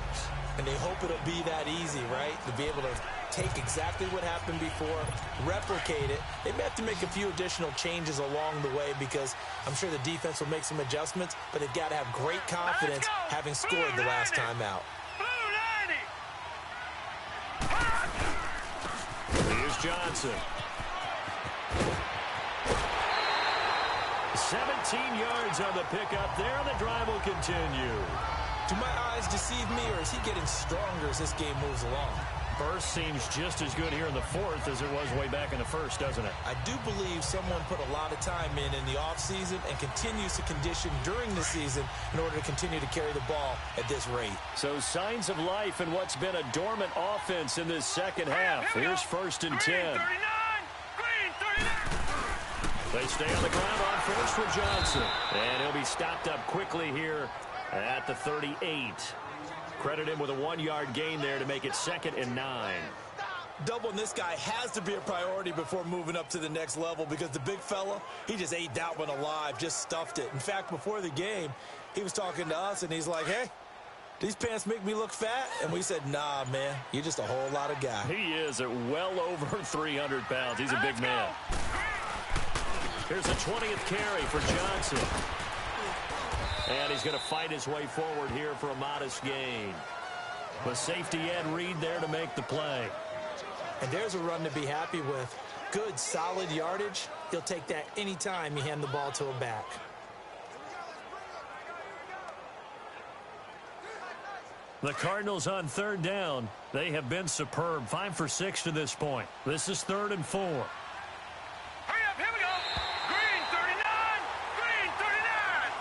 And they hope it'll be that easy, right? To be able to take exactly what happened before, replicate it. They may have to make a few additional changes along the way because I'm sure the defense will make some adjustments, but they've got to have great confidence having scored the last time out. Here's Johnson. 17 yards on the pickup there, and the drive will continue. Do my eyes deceive me, or is he getting stronger as this game moves along? Burst seems just as good here in the fourth as it was way back in the first, doesn't it? I do believe someone put a lot of time in the offseason and continues to condition during the season in order to continue to carry the ball at this rate. So signs of life in what's been a dormant offense in this second half. Here's 1st and 10. They stay on the ground on first for Johnson. And he'll be stopped up quickly here at the 38. Credit him with a 1-yard gain there to make it 2nd and 9. Doubling this guy has to be a priority before moving up to the next level because the big fella, he just ate that one alive, just stuffed it. In fact, before the game, he was talking to us, and he's like, hey, these pants make me look fat? And we said, nah, man, you're just a whole lot of guy. He is at well over 300 pounds. He's a big man. Here's the 20th carry for Johnson. And he's going to fight his way forward here for a modest gain. With safety Ed Reed there to make the play. And there's a run to be happy with. Good, solid yardage. He'll take that anytime you hand the ball to a back. The Cardinals on 3rd down. They have been superb. 5 for 6 to this point. This is 3rd and 4.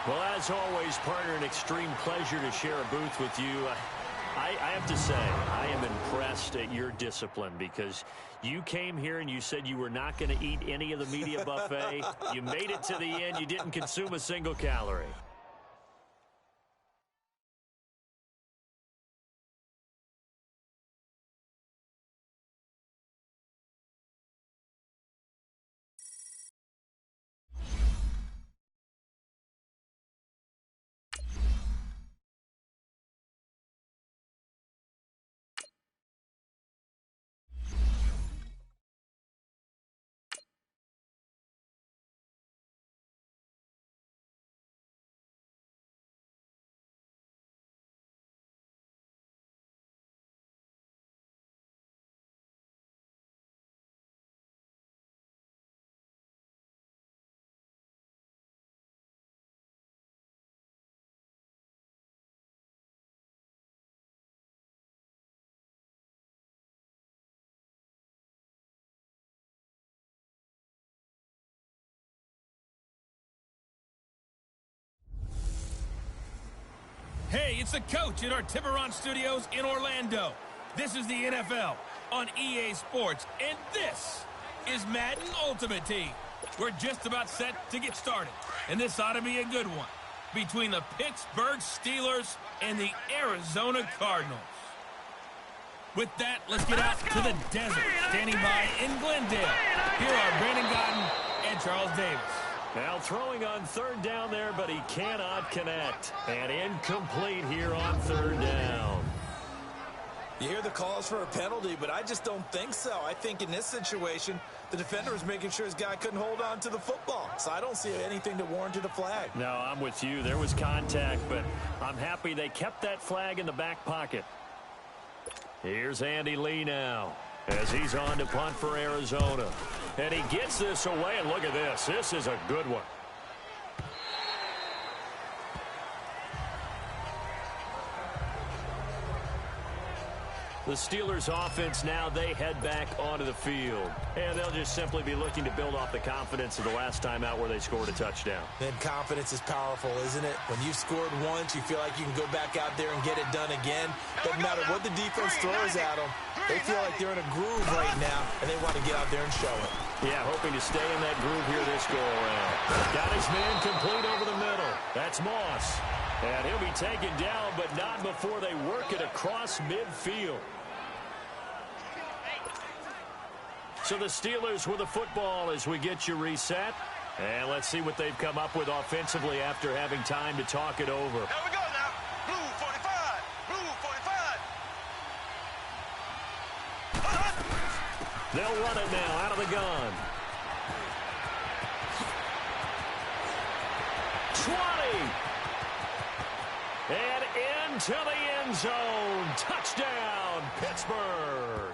Well, as always, partner, an extreme pleasure to share a booth with you. I have to say, I am impressed at your discipline because you came here and you said you were not going to eat any of the media buffet. You made it to the end. You didn't consume a single calorie. Hey, it's the coach at our Tiburon Studios in Orlando. This is the NFL on EA Sports, and this is Madden Ultimate Team. We're just about set to get started, and this ought to be a good one between the Pittsburgh Steelers and the Arizona Cardinals. With that, let's get out to the desert. Standing by in Glendale, here are Brandon Godden and Charles Davis. Now throwing on third down there, but he cannot connect. And incomplete here on third down. You hear the calls for a penalty, but I just don't think so. I think in this situation, the defender was making sure his guy couldn't hold on to the football. So I don't see anything that warranted a flag. No, I'm with you. There was contact, but I'm happy they kept that flag in the back pocket. Here's Andy Lee now as he's on to punt for Arizona. And he gets this away, and look at this. This is a good one. The Steelers offense now, they head back onto the field. And they'll just simply be looking to build off the confidence of the last time out where they scored a touchdown. Then confidence is powerful, isn't it? When you've scored once, you feel like you can go back out there and get it done again. Doesn't matter what the defense throws at them. They feel like they're in a groove right now, and they want to get out there and show it. Yeah, hoping to stay in that groove here this go-around. Got his man complete over the middle. That's Moss. And he'll be taken down, but not before they work it across midfield. So the Steelers with the football as we get you reset. And let's see what they've come up with offensively after having time to talk it over. Here we go now. Blue 45. Blue 45. They'll run it now out of the gun. 20. And into the end zone. Touchdown, Pittsburgh.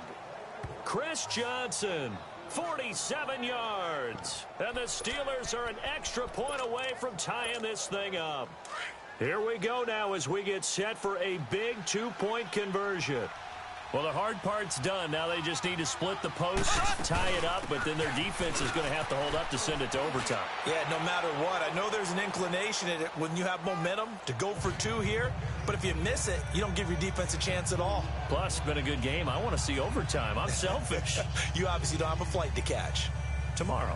Chris Johnson, 47 yards. And the Steelers are an extra point away from tying this thing up. Here we go now as we get set for a big two-point conversion. Well, the hard part's done. Now they just need to split the post, tie it up, but then their defense is going to have to hold up to send it to overtime. Yeah, no matter what. I know there's an inclination in it when you have momentum to go for two here, but if you miss it, you don't give your defense a chance at all. Plus, it's been a good game. I want to see overtime. I'm selfish. You obviously don't have a flight to catch. Tomorrow.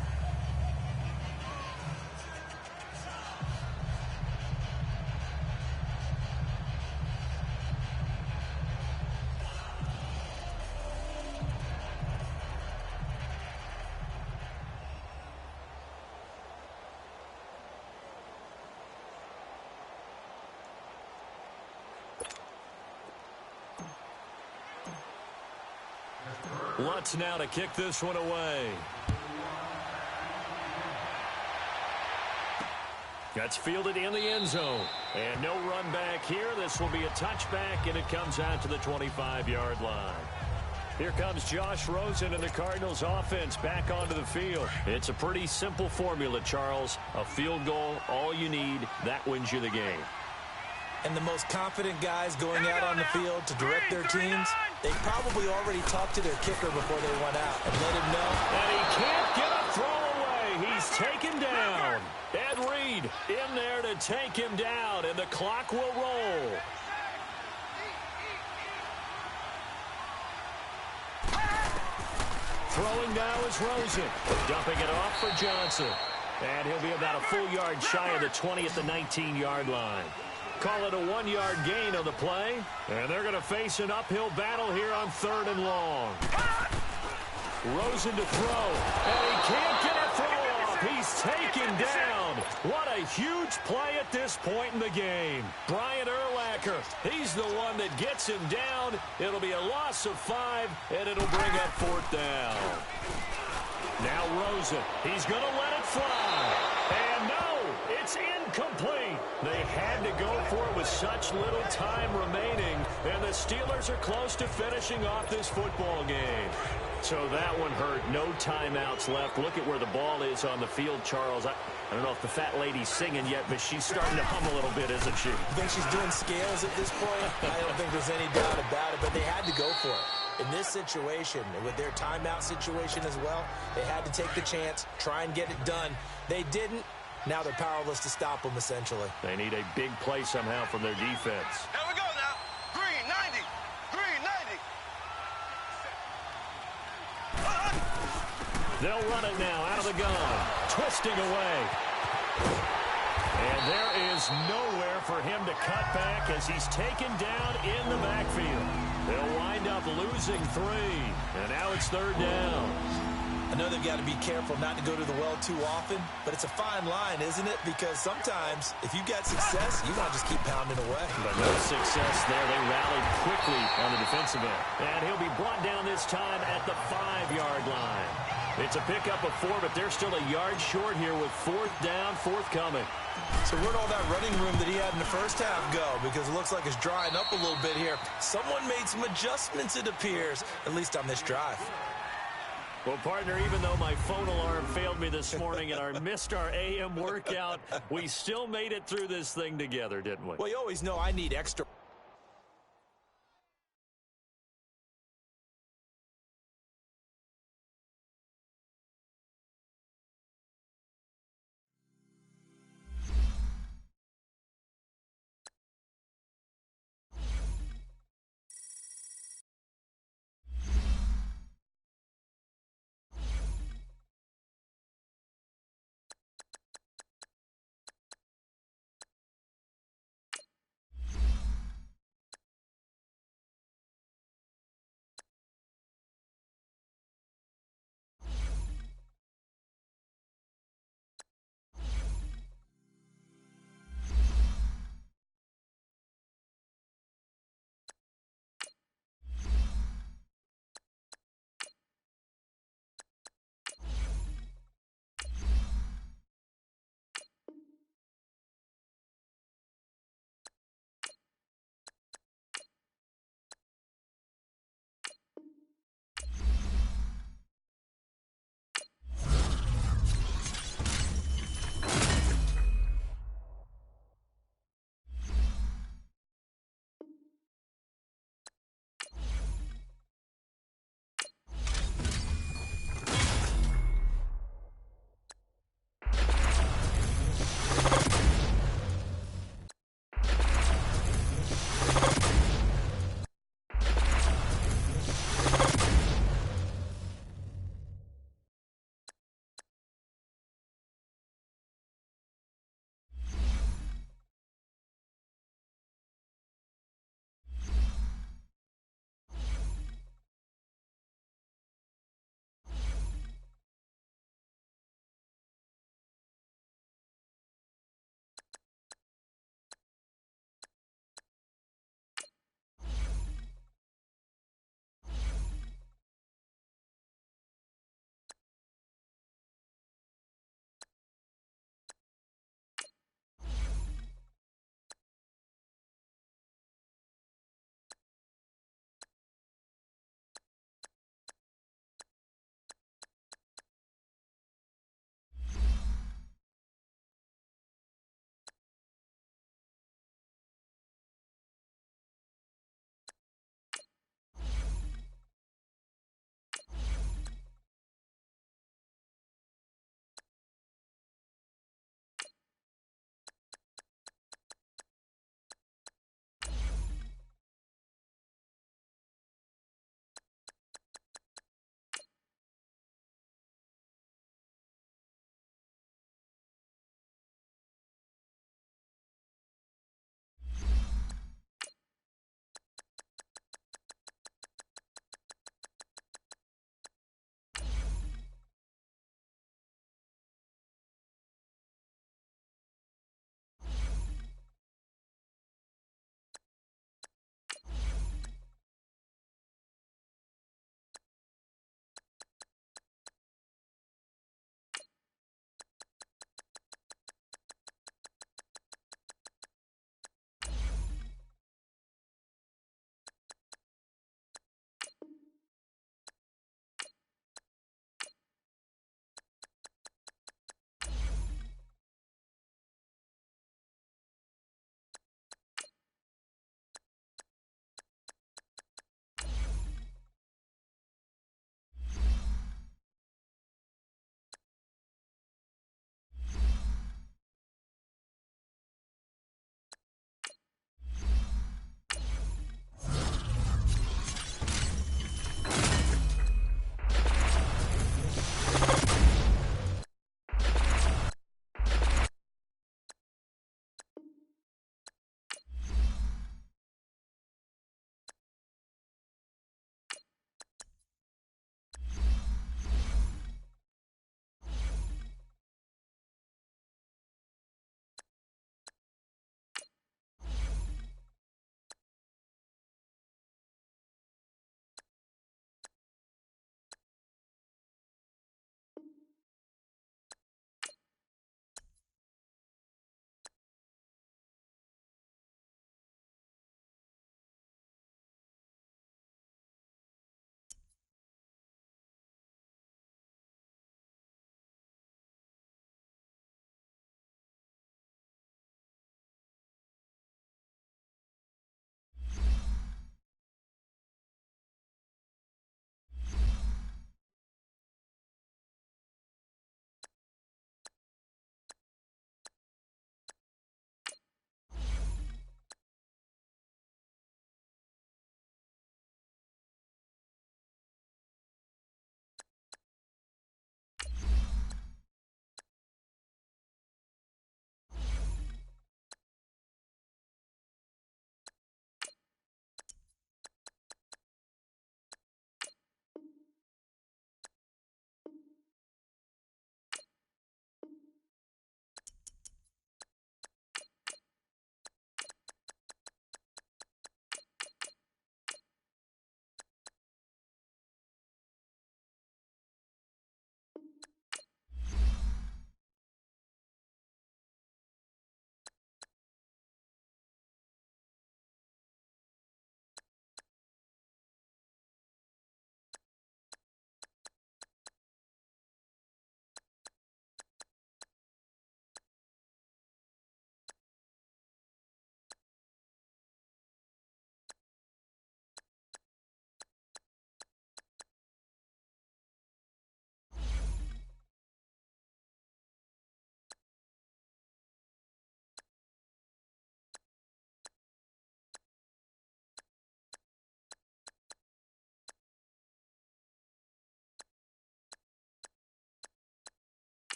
Lutz now to kick this one away. That's fielded in the end zone. And no run back here. This will be a touchback, and it comes out to the 25-yard line. Here comes Josh Rosen and the Cardinals offense back onto the field. It's a pretty simple formula, Charles. A field goal, all you need. That wins you the game. And the most confident guys going out on the field to direct their teams, they probably already talked to their kicker before they went out and let him know. And he can't get a throw away. He's taken down. Ed Reed in there to take him down, and the clock will roll. Throwing now is Rosen. Dumping it off for Johnson. And he'll be about a full yard shy of the 20 at the 19-yard line. Call it a 1-yard gain on the play. And they're going to face an uphill battle here on 3rd and long. Rosen to throw. And he can't get a throw off. He's taken down. What a huge play at this point in the game. Brian Urlacher, he's the one that gets him down. It'll be a loss of 5, and it'll bring up 4th down. Now Rosen, he's going to let it fly. And no, it's incomplete. They had to go for it with such little time remaining, and the Steelers are close to finishing off this football game. So that one hurt. No timeouts left. Look at where the ball is on the field, Charles. I don't know if the fat lady's singing yet, but she's starting to hum a little bit, isn't she? You think she's doing scales at this point? I don't think there's any doubt about it, but they had to go for it. In this situation, with their timeout situation as well, they had to take the chance, try and get it done. They didn't. Now they're powerless to stop them, essentially. They need a big play somehow from their defense. Here we go now. Green 90. Green 90. They'll run it now out of the gun. Twisting away. And there is nowhere for him to cut back as he's taken down in the backfield. They'll wind up losing 3. And now it's 3rd down. I know they've got to be careful not to go to the well too often, but it's a fine line, isn't it? Because sometimes, if you've got success, you want to just keep pounding away. But no success there. They rallied quickly on the defensive end. And he'll be brought down this time at the 5-yard line. It's a pickup of 4, but they're still a yard short here with 4th down, forthcoming. So where'd all that running room that he had in the first half go? Because it looks like it's drying up a little bit here. Someone made some adjustments, it appears, at least on this drive. Well, partner, even though my phone alarm failed me this morning and I missed our AM workout, we still made it through this thing together, didn't we? Well, you always know I need extra.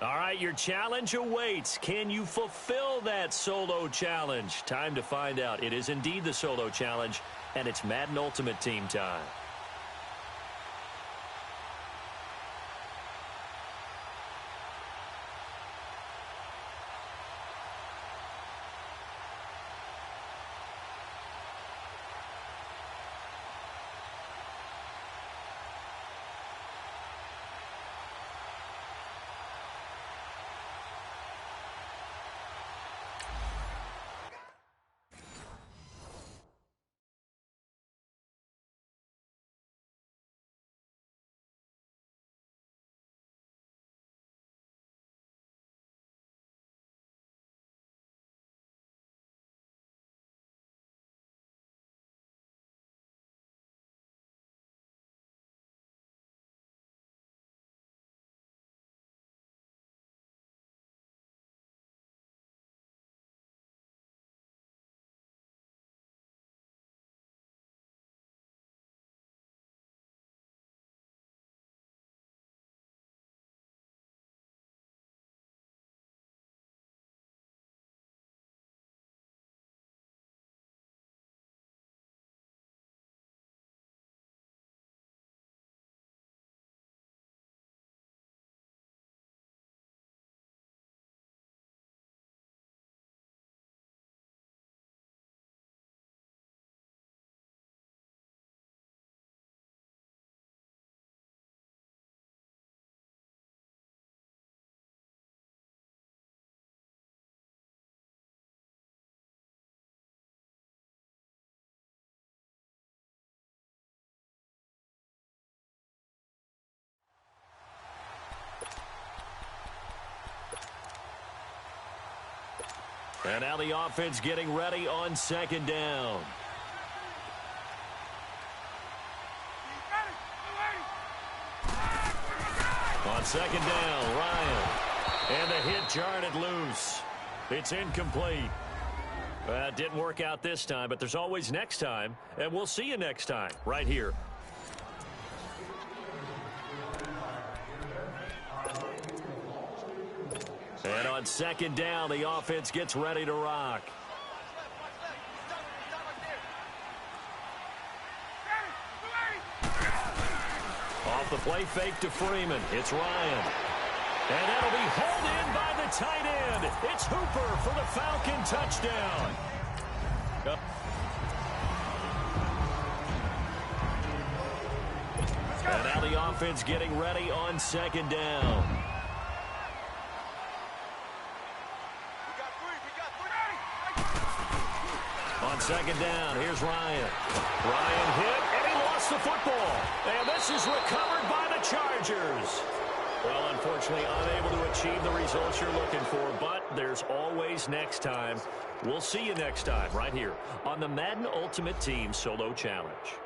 All right, your challenge awaits. Can you fulfill that solo challenge? Time to find out. It is indeed the solo challenge, and it's Madden Ultimate Team time. And now the offense getting ready on second down. On second down, Ryan. And the hit jarred it loose. It's incomplete. It didn't work out this time, but there's always next time. And we'll see you next time right here. And on second down, the offense gets ready to rock. Off the play fake to Freeman. It's Ryan. And that'll be hauled in by the tight end. It's Hooper for the Falcon touchdown. And now the offense getting ready on second down. On second down, here's Ryan. Ryan hit, and he lost the football. And this is recovered by the Chargers. Well, unfortunately, unable to achieve the results you're looking for, but there's always next time. We'll see you next time right here on the Madden Ultimate Team Solo Challenge.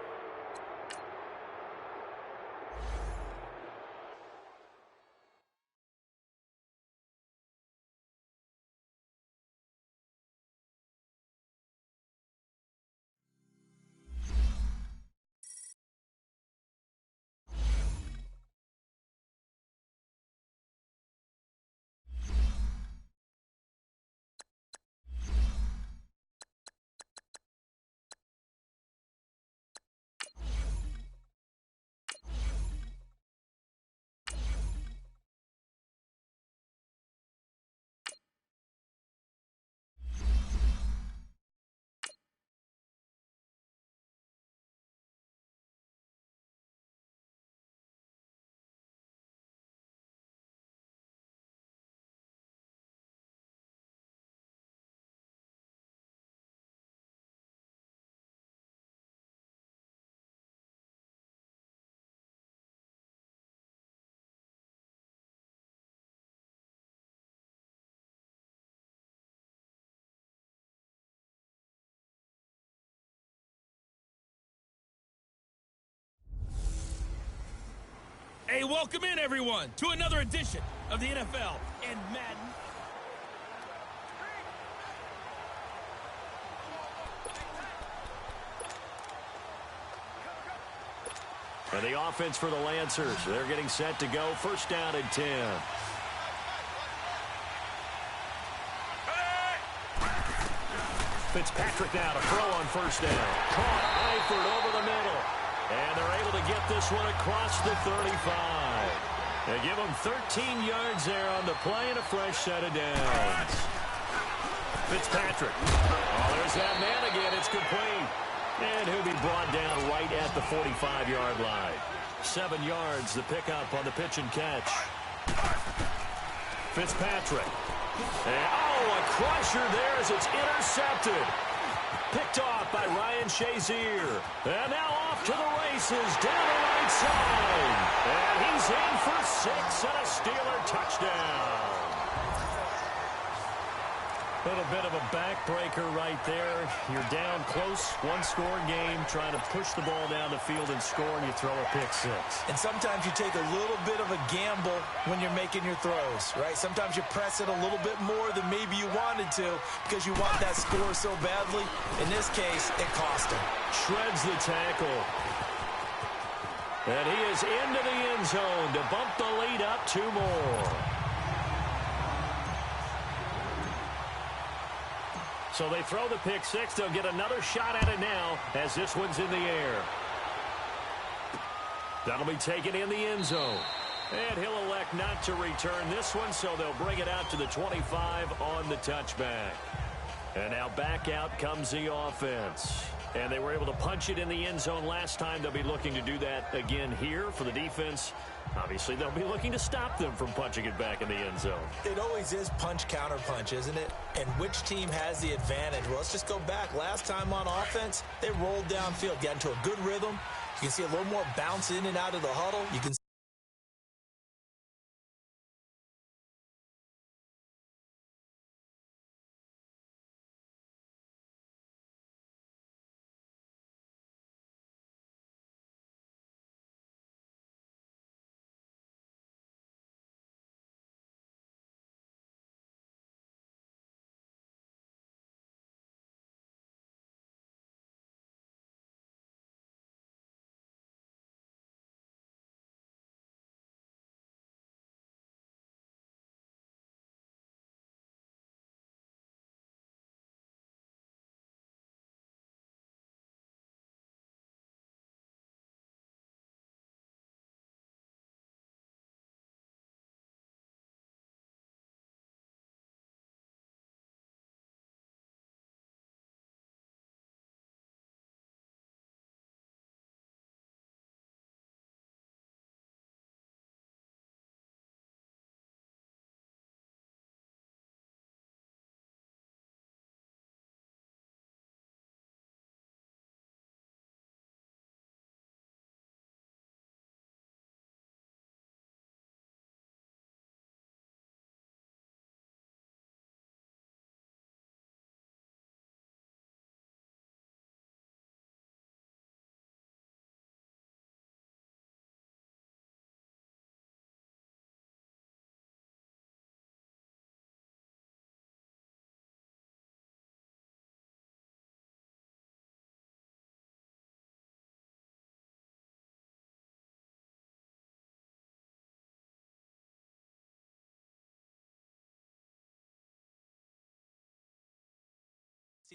Hey, welcome in, everyone, to another edition of the NFL and Madden. And the offense for the Lancers, they're getting set to go. First down and 10. Fitzpatrick now to throw on first down. Caught Eifert over the middle. And they're able to get this one across the 35. They give him 13 yards there on the play and a fresh set of downs. Fitzpatrick. Oh, there's that man again. It's complete. And he'll be brought down right at the 45-yard line. 7 yards, the pickup on the pitch and catch. Fitzpatrick. And, a crusher there as it's intercepted. Picked off by Ryan Shazier. And now off to the races down the right side. And he's in for 6 and a Steeler touchdown. A little bit of a backbreaker right there. You're down close, one-score game, trying to push the ball down the field and score, and you throw a pick 6. And sometimes you take a little bit of a gamble when you're making your throws, right? Sometimes you press it a little bit more than maybe you wanted to because you want that score so badly. In this case, it cost him. Shreds the tackle. And he is into the end zone to bump the lead up 2 more. So they throw the pick 6. They'll get another shot at it now as this one's in the air. That'll be taken in the end zone. And he'll elect not to return this one, so they'll bring it out to the 25 on the touchback. And now back out comes the offense. And they were able to punch it in the end zone last time. They'll be looking to do that again here for the defense. Obviously, they'll be looking to stop them from punching it back in the end zone. It always is punch, counter punch, isn't it? And which team has the advantage? Well, let's just go back. Last time on offense, they rolled downfield, got into a good rhythm. You can see a little more bounce in and out of the huddle. You can see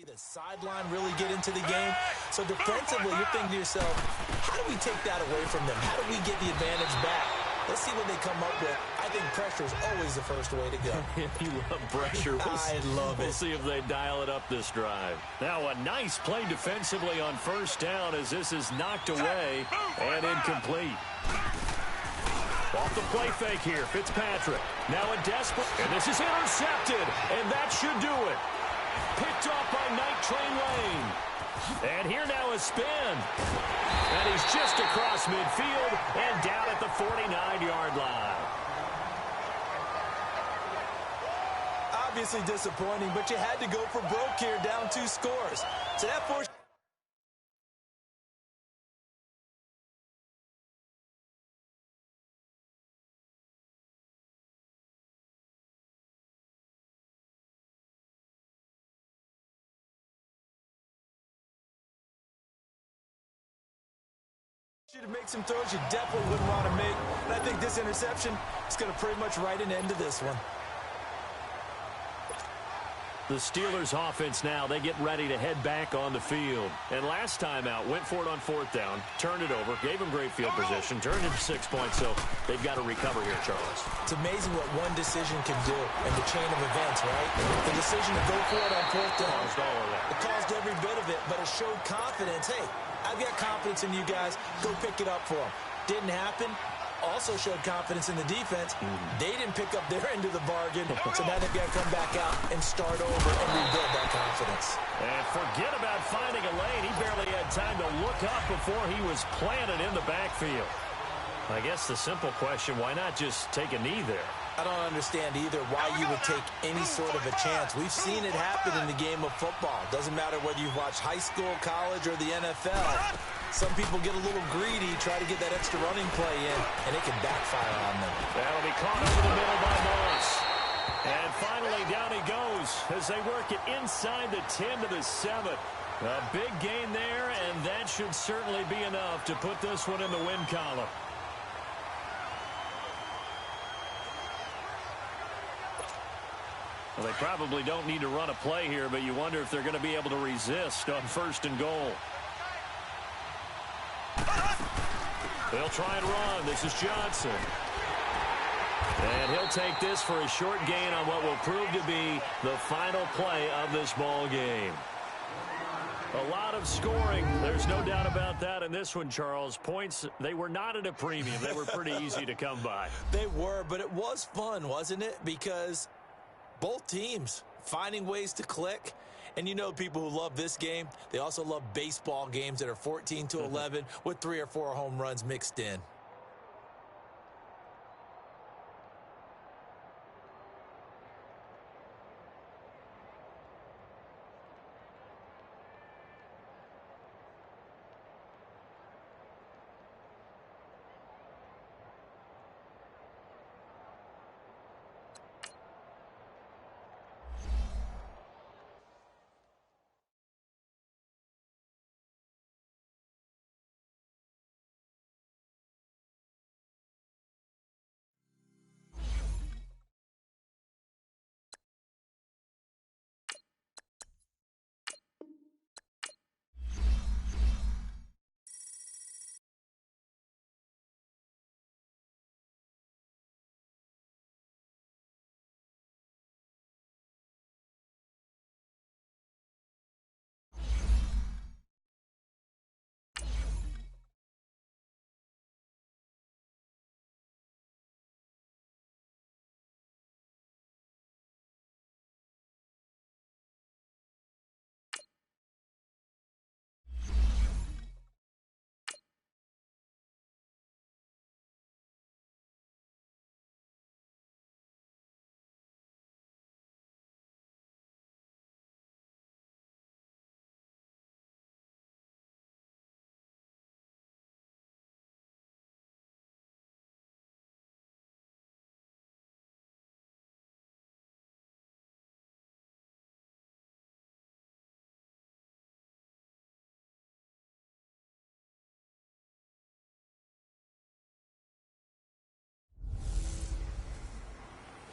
the sideline really get into the game. So defensively, you're thinking to yourself, how do we take that away from them? How do we get the advantage back? Let's see what they come up with. I think pressure is always the first way to go. You love pressure. I love it. We'll see if they dial it up this drive. Now a nice play defensively on first down as this is knocked away and incomplete. Off the play fake here, Fitzpatrick. Now a desperate, and this is intercepted, and that should do it. Picked off by Night Train Lane. And here now is spin. And he's just across midfield and down at the 49-yard line. Obviously disappointing, but you had to go for broke here, down 2 scores. So that forced you to make some throws you definitely wouldn't want to make. And I think this interception is going to pretty much write an end to this one. The Steelers offense now, they get ready to head back on the field. And last time out, went for it on 4th down, turned it over, gave them great field position, turned it to 6 points, so they've got to recover here, Charles. It's amazing what one decision can do in the chain of events, right? The decision to go for it on 4th down. Caused all of that. It caused every bit of it, but it showed confidence. Hey, I've got confidence in you guys. Go pick it up for them. Didn't happen. Also showed confidence in the defense. They didn't pick up their end of the bargain, so now they've got to come back out and start over and rebuild that confidence. And forget about finding a lane. He barely had time to look up before he was planted in the backfield. I guess the simple question, why not just take a knee there? I don't understand either why you would take any sort of a chance. We've seen it happen in the game of football. Doesn't matter whether you've watched high school, college, or the NFL. Some people get a little greedy, try to get that extra running play in, and it can backfire on them. That'll be caught over the middle by Morris. And finally, down he goes as they work it inside the 10 to the 7. A big gain there, and that should certainly be enough to put this one in the win column. Well, they probably don't need to run a play here, but you wonder if they're going to be able to resist on 1st and goal. They'll try and run. This is Johnson. And he'll take this for a short gain on what will prove to be the final play of this ball game. A lot of scoring. There's no doubt about that in this one, Charles. Points, they were not at a premium. They were pretty easy to come by. They were, but it was fun, wasn't it? Because both teams finding ways to click. And you know people who love this game, they also love baseball games that are 14-11 with 3 or 4 home runs mixed in.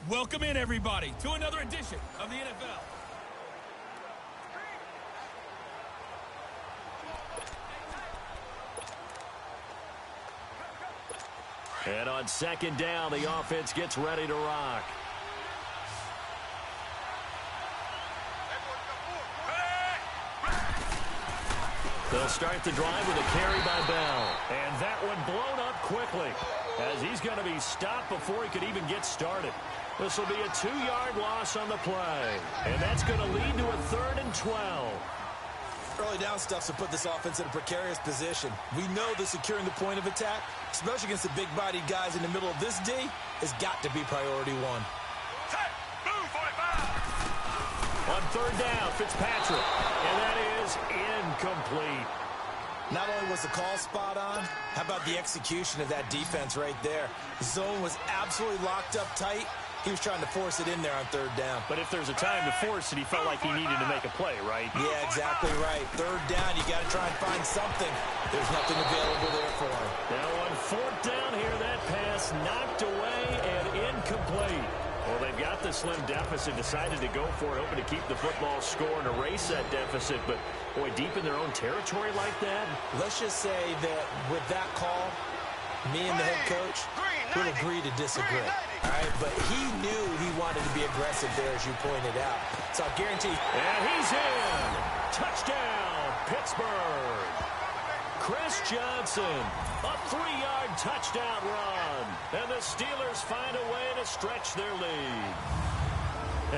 Welcome in, everybody, to another edition of the NFL. And on 2nd down, the offense gets ready to rock. They'll start the drive with a carry by Bell. And that one blown up quickly as he's going to be stopped before he could even get started. This will be a 2-yard loss on the play. And that's going to lead to a 3rd and 12. Early down stuff to put this offense in a precarious position. We know that securing the point of attack, especially against the big-bodied guys in the middle of this D, has got to be priority 1. On 3rd down, Fitzpatrick. And that is incomplete. Not only was the call spot on, how about the execution of that defense right there? The zone was absolutely locked up tight. He was trying to force it in there on 3rd down. But if there's a time to force it, he felt like he needed to make a play, right? Yeah, exactly right. 3rd down, you got to try and find something. There's nothing available there for him. Now on 4th down here, that pass knocked away and incomplete. Well, they've they've got the slim deficit, decided to go for it, hoping to keep the football score and erase that deficit. But, boy, deep in their own territory like that. Let's just say that with that call, me and the head coach will agree to disagree. All right, but he knew he wanted to be aggressive there, as you pointed out. So I guarantee. And he's in. Touchdown, Pittsburgh. Chris Johnson, a 3-yard touchdown run. And the Steelers find a way to stretch their lead.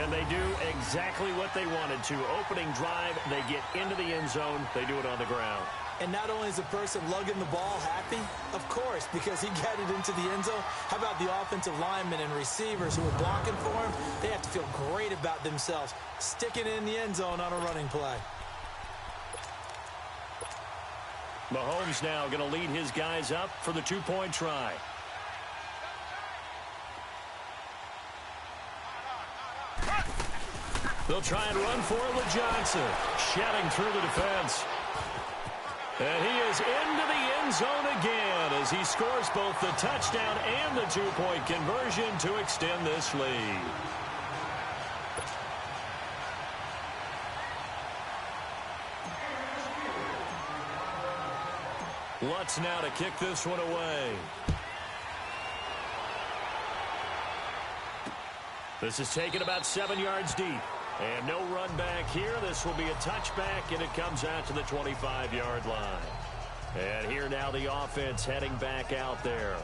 And they do exactly what they wanted to. Opening drive, they get into the end zone. They do it on the ground. And not only is the person lugging the ball happy, of course, because he got it into the end zone. How about the offensive linemen and receivers who are blocking for him? They have to feel great about themselves, sticking it in the end zone on a running play. Mahomes now going to lead his guys up for the 2-point try. They'll try and run for it with Johnson. Shedding through the defense. And he is into the end zone again as he scores both the touchdown and the 2-point conversion to extend this lead. Lutz now to kick this one away. This is taken about 7 yards deep. And no run back here. This will be a touchback, and it comes out to the 25-yard line. And here now the offense heading back out there.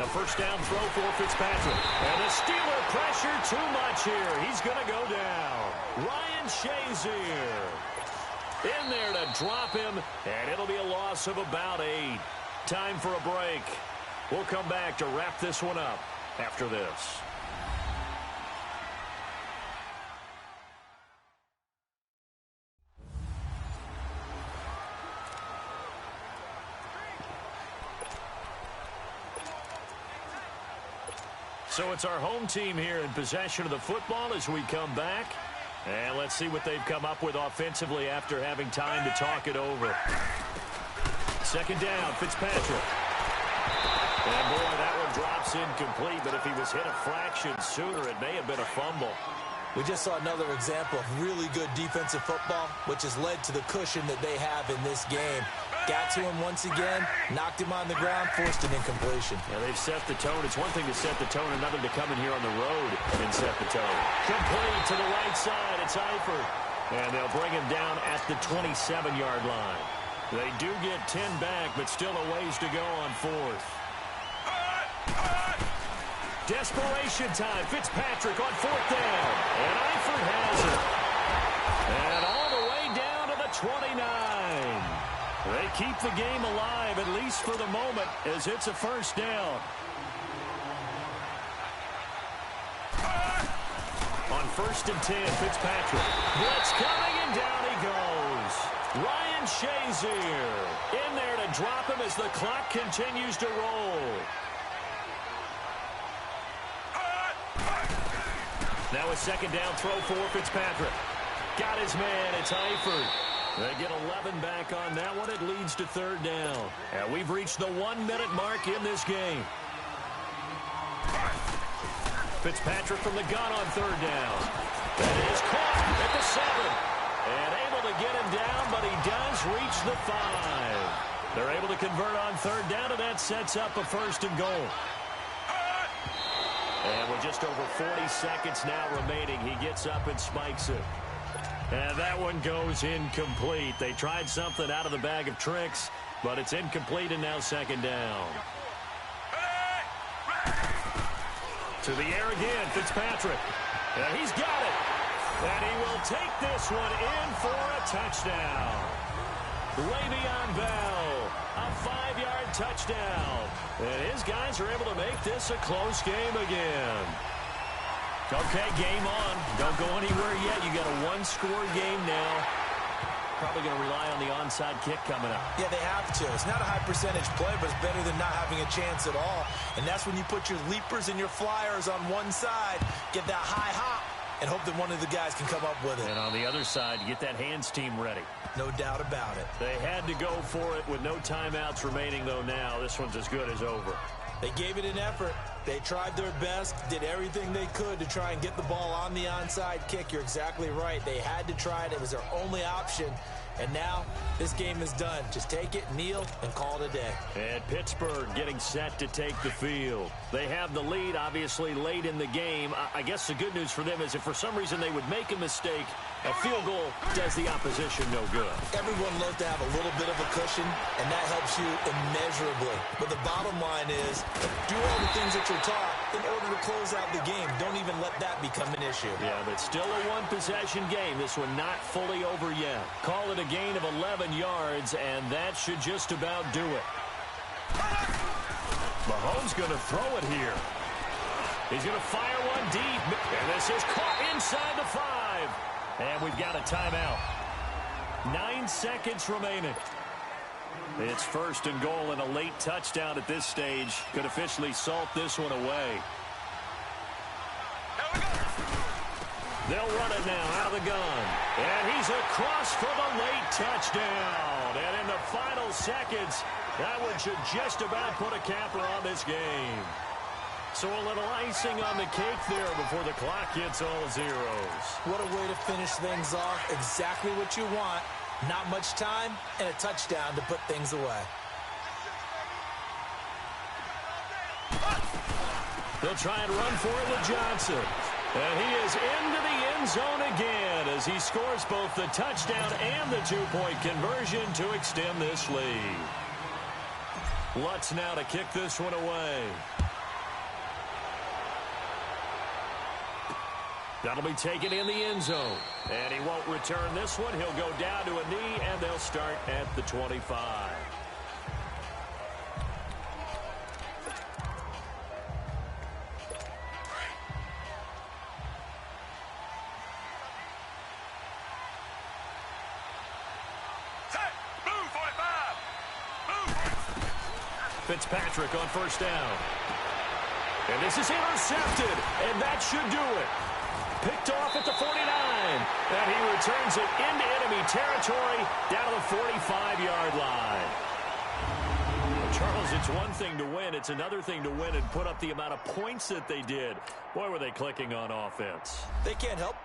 A first down throw for Fitzpatrick. And the Steeler pressure too much here. He's going to go down. Ryan Shazier in there to drop him, and it'll be a loss of about 8. Time for a break. We'll come back to wrap this one up after this. So it's our home team here in possession of the football as we come back. And let's see what they've come up with offensively after having time to talk it over. Second down, Fitzpatrick. And boy, that one drops incomplete, but if he was hit a fraction sooner, it may have been a fumble. We just saw another example of really good defensive football, which has led to the cushion that they have in this game. Got to him once again, knocked him on the ground, forced an incompletion. Yeah, they've set the tone. It's one thing to set the tone, another to come in here on the road and set the tone. Complete to the right side. It's Eifert. And they'll bring him down at the 27-yard line. They do get 10 back, but still a ways to go on fourth. Desperation time. Fitzpatrick on fourth down. And Eifert has it. And all the way down to the 29. They keep the game alive, at least for the moment, as it's a first down. On 1st and 10, Fitzpatrick. Blitz coming, and down he goes. Ryan Shazier in there to drop him as the clock continues to roll. Now a second down throw for Fitzpatrick. Got his man. It's Eifert. They get 11 back on that one. It leads to third down. And we've reached the 1-minute mark in this game. Fitzpatrick from the gun on third down. That is caught at the 7. And able to get him down, but he does reach the 5. They're able to convert on third down, and that sets up a 1st and goal. And with just over 40 seconds now remaining, he gets up and spikes it. And that one goes incomplete. They tried something out of the bag of tricks, but it's incomplete and now second down. To the air again, Fitzpatrick. And he's got it. And he will take this one in for a touchdown. Le'Veon Bell, a 5-yard touchdown. And his guys are able to make this a close game again. Okay, game on. Don't go anywhere yet. You got a one-score game now. Probably going to rely on the onside kick coming up. Yeah, they have to. It's not a high-percentage play, but it's better than not having a chance at all. And that's when you put your leapers and your flyers on one side, get that high hop, and hope that one of the guys can come up with it. And on the other side, get that hands team ready. No doubt about it. They had to go for it with no timeouts remaining, though, now. This one's as good as over. They gave it an effort. They tried their best, did everything they could to try and get the ball on the onside kick. You're exactly right. They had to try it. It was their only option. And now this game is done. Just take it, kneel, and call it a day. And Pittsburgh getting set to take the field. They have the lead, obviously, late in the game. I guess the good news for them is if for some reason they would make a mistake, a field goal does the opposition no good. Everyone loves to have a little bit of a cushion, and that helps you immeasurably. But the bottom line is, do all the things that you're taught in order to close out the game. Don't even let that become an issue. Yeah, but still a one-possession game. This one not fully over yet. Call it a gain of 11 yards, and that should just about do it. Mahomes going to throw it here. He's going to fire one deep, and this is caught inside the 5. And we've got a timeout. 9 seconds remaining. It's first and goal, and a late touchdown at this stage could officially salt this one away. They'll run it now out of the gun. And he's across for the late touchdown. And in the final seconds, that one should just about put a capper on this game. So a little icing on the cake there before the clock hits all zeros. What a way to finish things off. Exactly what you want. Not much time and a touchdown to put things away. They'll try and run for it with Johnson. And he is into the end zone again as he scores both the touchdown and the two-point conversion to extend this lead. Lutz now to kick this one away. That'll be taken in the end zone. And he won't return this one. He'll go down to a knee, and they'll start at the 25. Fitzpatrick on first down. And this is intercepted, and that should do it. Picked off at the 49, and he returns it into enemy territory down to the 45-yard line. Charles, it's one thing to win. It's another thing to win and put up the amount of points that they did. Boy, were they clicking on offense. They can't help